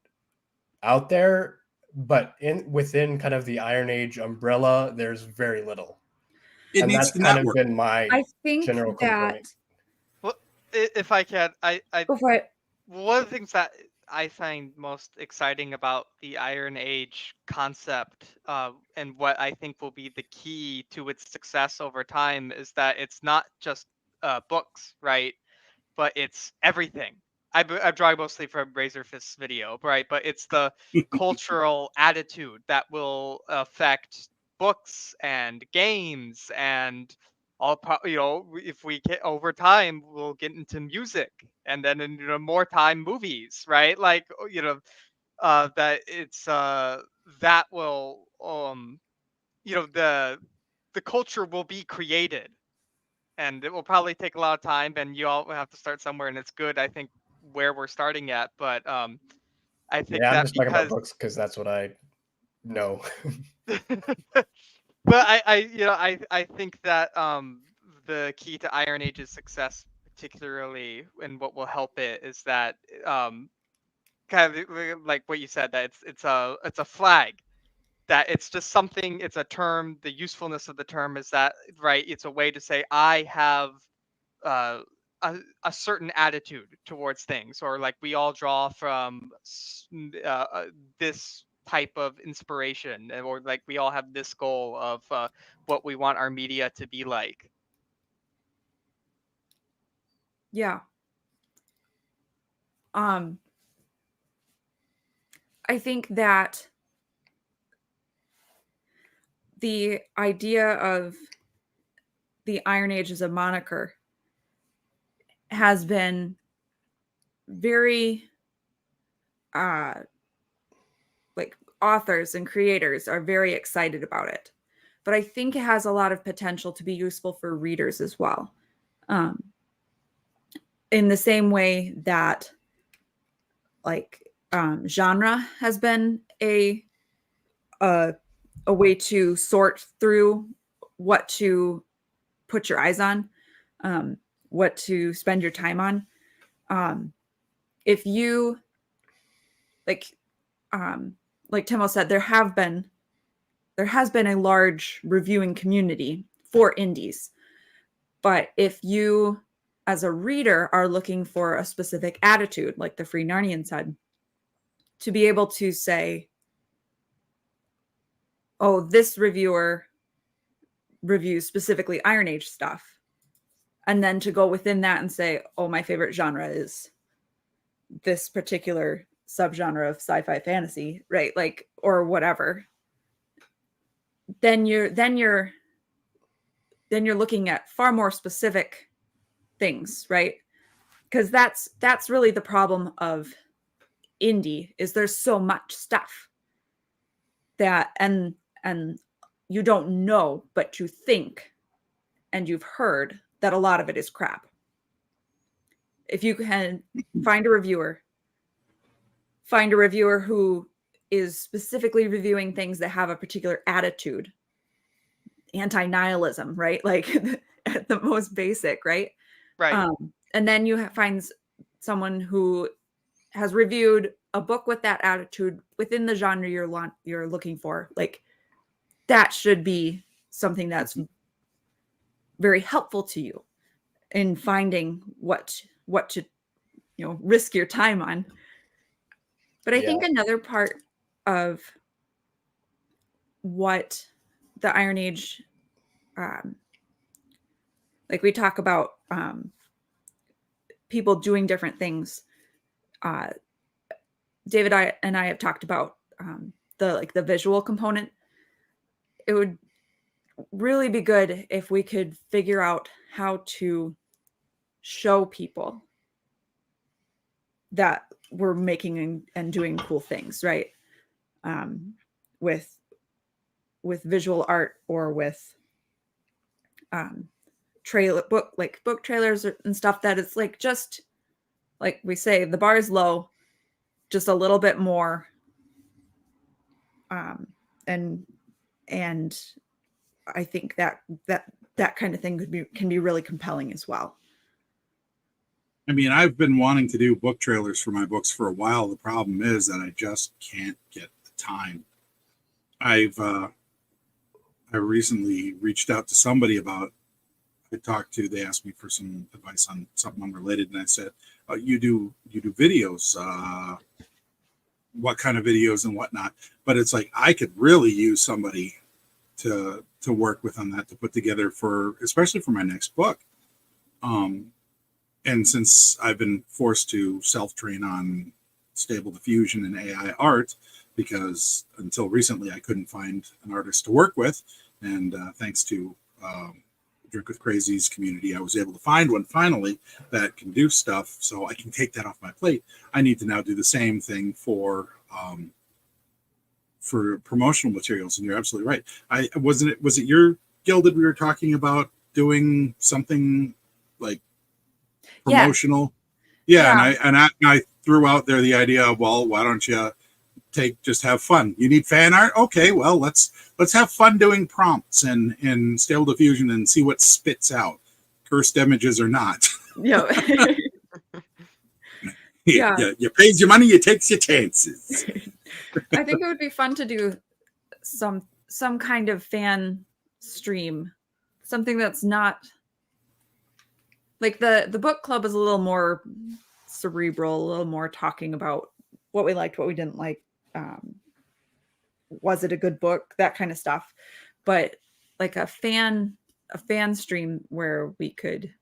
out there, but within kind of the Iron Age umbrella, there's very little. It and needs that's to kind network. of been my I think general complaint. Well, if I can, I Go for it. one of the things that I find most exciting about the Iron Age concept, and what I think will be the key to its success over time, is that it's not just books, right? But it's everything. I'm drawing mostly from Razorfist's video, right? But it's the cultural attitude that will affect books and games and all. If we get over time, we'll get into music, and then in more time, movies, right? Like that it's that will the culture will be created, and it will probably take a lot of time, and you all have to start somewhere, and it's good, I think, where we're starting at. But I think I'm that just talking about books because that's what I know. but I think that the key to Iron Age's success, particularly, and what will help it, is that kind of like what you said, that it's a flag, that it's just something, it's a term. The usefulness of the term is that, right, it's a way to say I have uh, a certain attitude towards things, or like we all draw from this type of inspiration, or like we all have this goal of what we want our media to be like. Yeah. I think that the idea of the Iron Age as a moniker has been very like authors and creators are very excited about it, but I think it has a lot of potential to be useful for readers as well, in the same way that like genre has been a way to sort through what to put your eyes on, what to spend your time on. If you like Timo said, there has been a large reviewing community for indies. But if you, as a reader, are looking for a specific attitude, like the Free Narnian said, to be able to say, oh, this reviewer reviews specifically Iron Age stuff, and then to go within that and say, oh, my favorite genre is this particular subgenre of sci-fi fantasy, right? Like, or whatever. Then you're looking at far more specific things, right? Because that's really the problem of indie, is there's so much stuff that and you don't know, but you think and you've heard that a lot of it is crap. If you can find a reviewer who is specifically reviewing things that have a particular attitude, anti-nihilism, right? Like at the most basic, right? Right. And then you find someone who has reviewed a book with that attitude within the genre you're looking for. Like, that should be something that's very helpful to you in finding what to risk your time on. But I think another part of what the Iron Age, like we talk about people doing different things. David and I have talked about the visual component. It would really be good if we could figure out how to show people that we're making and doing cool things, right? With visual art, or with book trailers and stuff, that it's like, just like we say, the bar is low, just a little bit more, and I think that kind of thing can be really compelling as well. I mean, I've been wanting to do book trailers for my books for a while. The problem is that I just can't get the time. I recently reached out to somebody they asked me for some advice on something unrelated, and I said, oh, you do videos, what kind of videos and whatnot. But it's like, I could really use somebody to work with on that, to put together especially for my next book. And since I've been forced to self-train on Stable Diffusion and AI art, because until recently I couldn't find an artist to work with, and thanks to Drink with Crazy's community, I was able to find one finally that can do stuff, so I can take that off my plate. I need to now do the same thing for promotional materials, and you're absolutely right. Was it your guild that we were talking about doing something like promotional? Yeah. And I threw out there the idea of, well, why don't you just have fun? You need fan art? Okay, well, let's have fun doing prompts in Stable Diffusion and see what spits out, cursed images or not. Yeah. You pays your money, you takes your chances. I think it would be fun to do some kind of fan stream, something that's not like the book club is a little more cerebral, a little more talking about what we liked, what we didn't like. Was it a good book? That kind of stuff. But like a fan stream where we could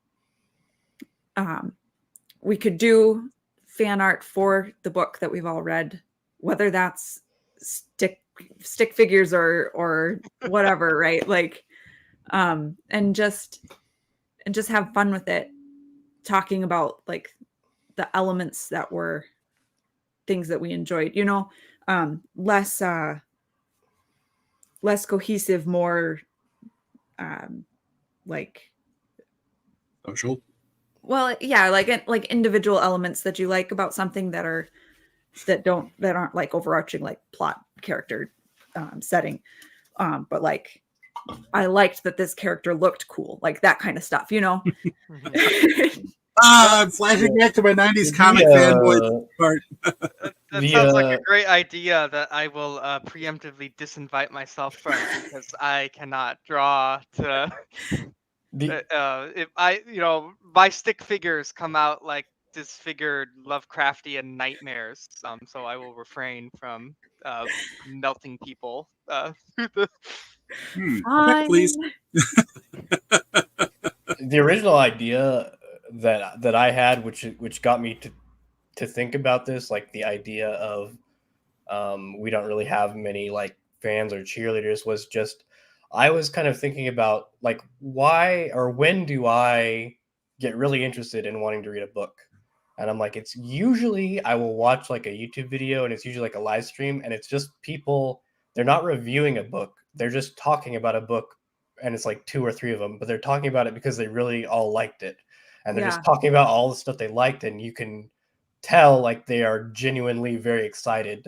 do fan art for the book that we've all read, whether that's stick figures or whatever, right? Like, and just have fun with it, talking about like the elements that were things that we enjoyed, you know, less cohesive, more like, Social. well, yeah, like individual elements that you like about something that aren't like overarching like plot, character, setting, but like I liked that this character looked cool, like that kind of stuff, you know. I'm flashing back to my 90s comic fanboy part. That sounds like a great idea that I will preemptively disinvite myself from, because I cannot draw to. If I, my stick figures come out like disfigured Lovecraftian nightmares, so I will refrain from melting people. Okay, please. The original idea that I had, which got me to think about this, like the idea of we don't really have many like fans or cheerleaders, was just I was kind of thinking about like why or when do I get really interested in wanting to read a book? And I'm like, it's usually I will watch like a YouTube video, and it's usually like a live stream, and it's just people, they're not reviewing a book, they're just talking about a book, and it's like 2 or 3 of them, but they're talking about it because they really all liked it, and they're just talking about all the stuff they liked, and you can tell like they are genuinely very excited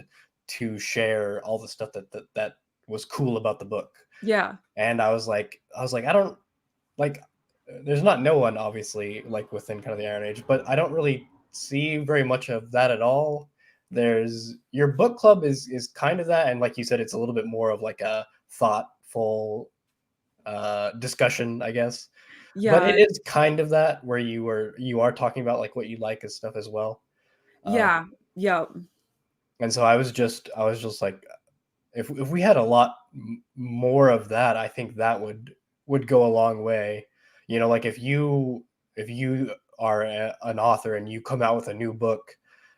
to share all the stuff that was cool about the book. Yeah. And I was like, I don't like, there's not no one obviously like within kind of the Iron Age, but I don't really see very much of that at all. There's your book club is kind of that, and like you said, it's a little bit more of like a thoughtful discussion, I guess. Yeah. But it is kind of that where you are talking about like what you like and stuff as well. Yeah. Yeah. And so I was just like, if we had a lot more of that, I think that would go a long way. You know, like if you are an author and you come out with a new book,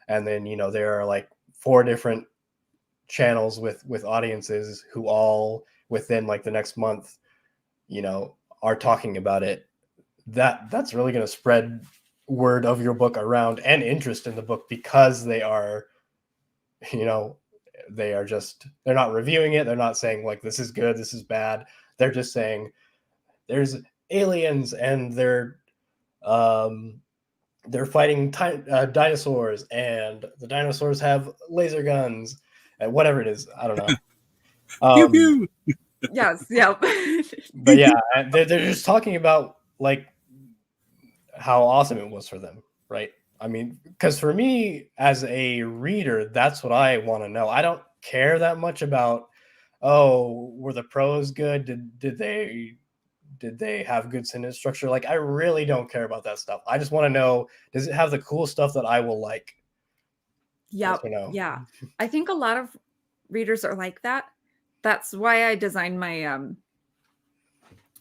and then there are like 4 different channels with audiences who all within like the next month are talking about it, that's really going to spread word of your book around and interest in the book, because they are they're not reviewing it, they're not saying like this is good, this is bad, they're just saying there's aliens and they're fighting dinosaurs, and the dinosaurs have laser guns and whatever it is, I don't know. Pew, pew. Yes. Yeah. But yeah, they're just talking about like how awesome it was for them, right? I mean, because for me as a reader, that's what I want to know. I don't care that much about, oh, were the prose good? Did they have good sentence structure? Like, I really don't care about that stuff. I just want to know, does it have the cool stuff that I will like? Yeah. Yeah. I think a lot of readers are like that. That's why I designed my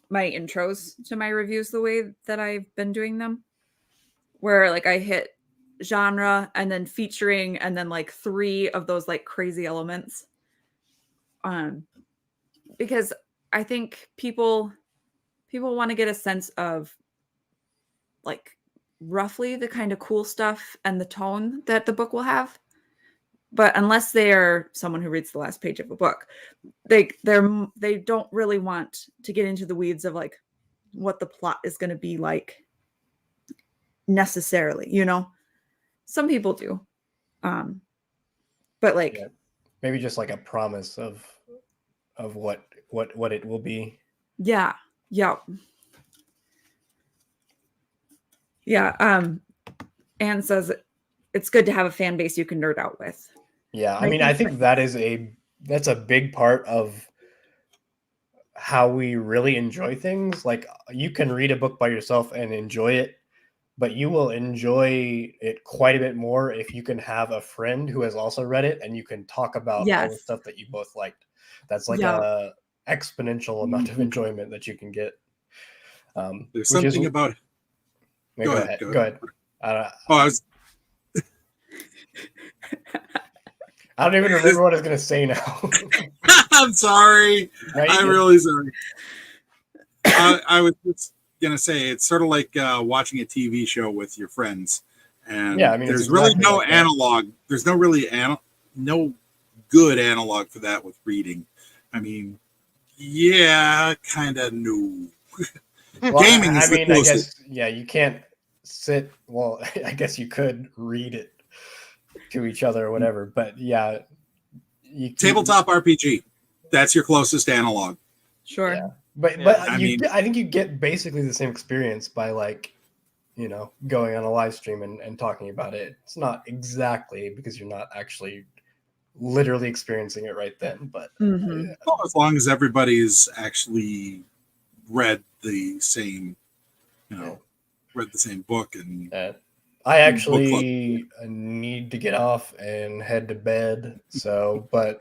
my intros to my reviews the way that I've been doing them, where like I hit genre and then featuring and then like 3 of those like crazy elements. Because I think people want to get a sense of like roughly the kind of cool stuff and the tone that the book will have. But unless they are someone who reads the last page of a book, they don't really want to get into the weeds of like what the plot is going to be like necessarily, Some people do. But like maybe just like a promise of what it will be. Yeah. Yeah. Yeah. Anne says it's good to have a fan base you can nerd out with. Yeah, I mean, I think that's a big part of how we really enjoy things. Like, you can read a book by yourself and enjoy it, but you will enjoy it quite a bit more if you can have a friend who has also read it and you can talk about all the stuff that you both liked. That's like a exponential amount of enjoyment that you can get. There's something about it. Go ahead. I was I don't even remember what I was gonna say now. I'm sorry. No, you I'm did. really sorry. I was just gonna say it's sort of like watching a TV show with your friends, and Yeah, I mean, it's there's really exactly no like that. analog. There's no really no good analog for that with reading. I mean, yeah, kind of no. Well, Gaming is I the mean, I closest. guess, yeah, you can't sit. Well, I guess you could read it to each other or whatever, but yeah, Tabletop RPG. That's your closest analog. Sure. Yeah. But Yeah. I think you get basically the same experience by like, going on a live stream and talking about it. It's not exactly because you're not actually literally experiencing it right then, but Mhm. Well, as long as everybody's actually read the same, Yeah. read the same book and I actually need to get off and head to bed. So, but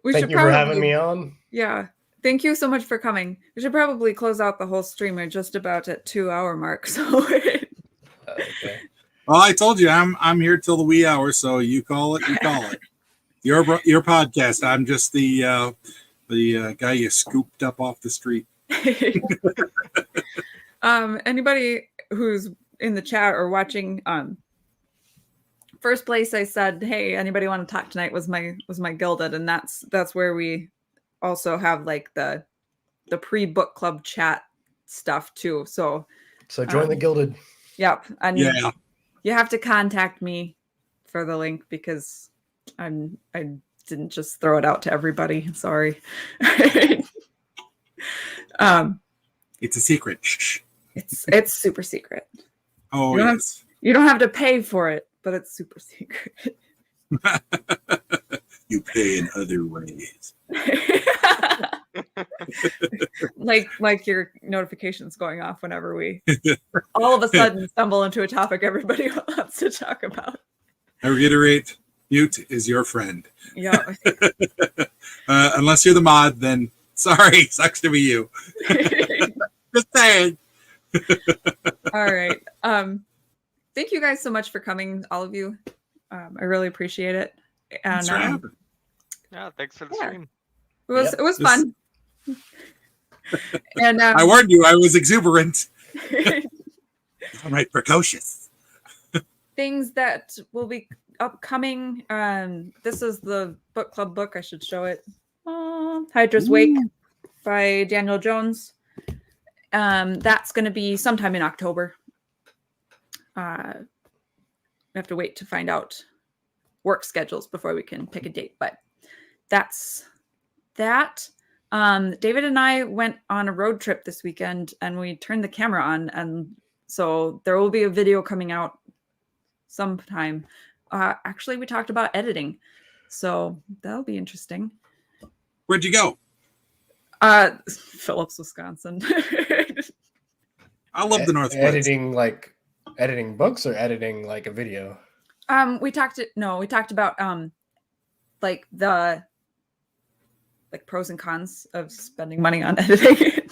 We thank should you for having probably- me on. Yeah. Thank you so much for coming. We should probably close out the whole stream. We're just about at 2-hour mark. So Okay. well, I told you I'm here till the wee hours, so you call it. Your podcast. I'm just the guy you scooped up off the street. anybody who's in the chat or watching, first place I said, hey, anybody want to talk tonight was my Gilded, and that's where we also have like the pre-book club chat stuff too. So Join the Gilded. yep. And Yeah. you have to contact me for the link because I didn't just throw it out to everybody. Sorry. It's a secret. Shh. It's super secret. Oh, You don't yes. You don't have to pay for it, but it's super secret. You pay in other ways. like your notifications going off whenever we all of a sudden stumble into a topic everybody wants to talk about. I reiterate, mute is your friend. Yeah. Unless you're the mod, then sorry, sucks to be you. Just saying. All right. Thank you guys so much for coming, all of you. I really appreciate it. And Thanks for having me. Yeah, thanks for the Yeah. stream. it was Yep. it was fun. And I warned you, I was exuberant. Right, precocious. things that will be upcoming. This is the book club book. I should show it. Hydra's Wake by Daniel Jones. That's going to be sometime in October. We have to wait to find out work schedules before we can pick a date, but that's that. David and I went on a road trip this weekend and we turned the camera on, and so there will be a video coming out sometime. Actually, we talked about editing, so that'll be interesting. Where'd you go? Phillips, Wisconsin. I love the Northwest. Editing books or editing like a video. We talked about like the pros and cons of spending money on editing.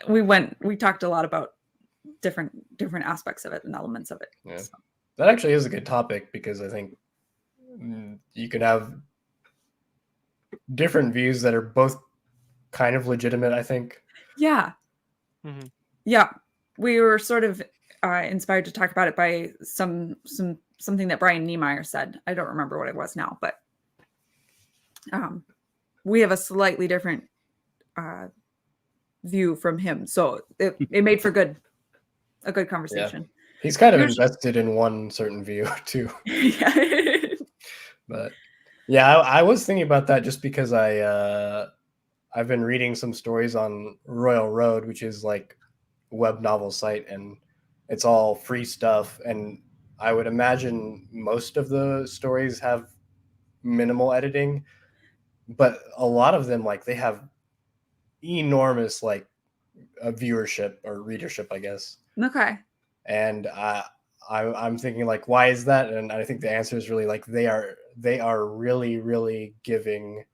We talked a lot about different aspects of it and elements of it. Yeah. So. That actually is a good topic because I think you can have different views that are both kind of legitimate, I think. Yeah. Mm-hmm. Yeah. We were sort of inspired to talk about it by something that Brian Niemeyer said. I don't remember what it was now, but we have a slightly different view from him. So it made for a good conversation. Yeah. He's kind of invested in one certain view too. Yeah. But yeah, I was thinking about that just because I've been reading some stories on Royal Road, which is like a web novel site, and it's all free stuff. And I would imagine most of the stories have minimal editing, but a lot of them, like, they have enormous like a viewership or readership, I guess. Okay. And I'm thinking, like, why is that? And I think the answer is really like they are really, really giving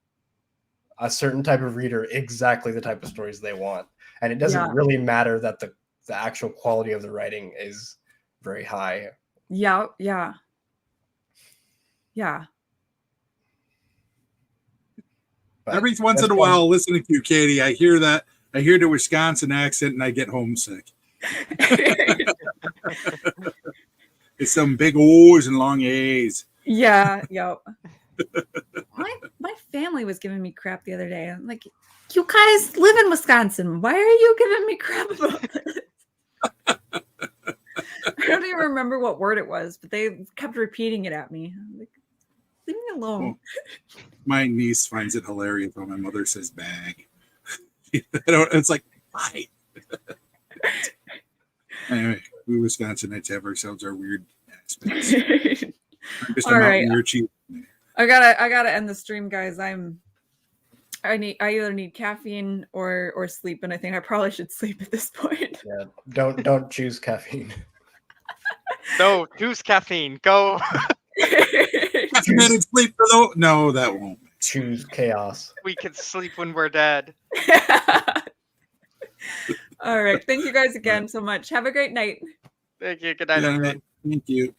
a certain type of reader exactly the type of stories they want. And it doesn't really matter that the actual quality of the writing is very high. Yeah. Yeah. Yeah. But Every once that's in a fun. while, listening to you, Katie, I hear that. I hear the Wisconsin accent and I get homesick. It's some big O's and long A's. Yeah. Yep. My family was giving me crap the other day. I'm like, you guys live in Wisconsin. Why are you giving me crap about this? I don't even remember what word it was, but they kept repeating it at me. I'm like, leave me alone. My niece finds it hilarious when my mother says bag. It's like, why? Anyway, we Wisconsinites have ourselves our weird aspects. I'm just a All mountain right. near chief. I gotta end the stream, guys. I either need caffeine or sleep, and I think I probably should sleep at this point. Yeah, don't choose caffeine. No, choose caffeine. Go. Caffeinated sleep for though? No, that won't. Choose chaos. We can sleep when we're dead. All right. Thank you guys again so much. Have a great night. Thank you. Good night, everyone. Thank you.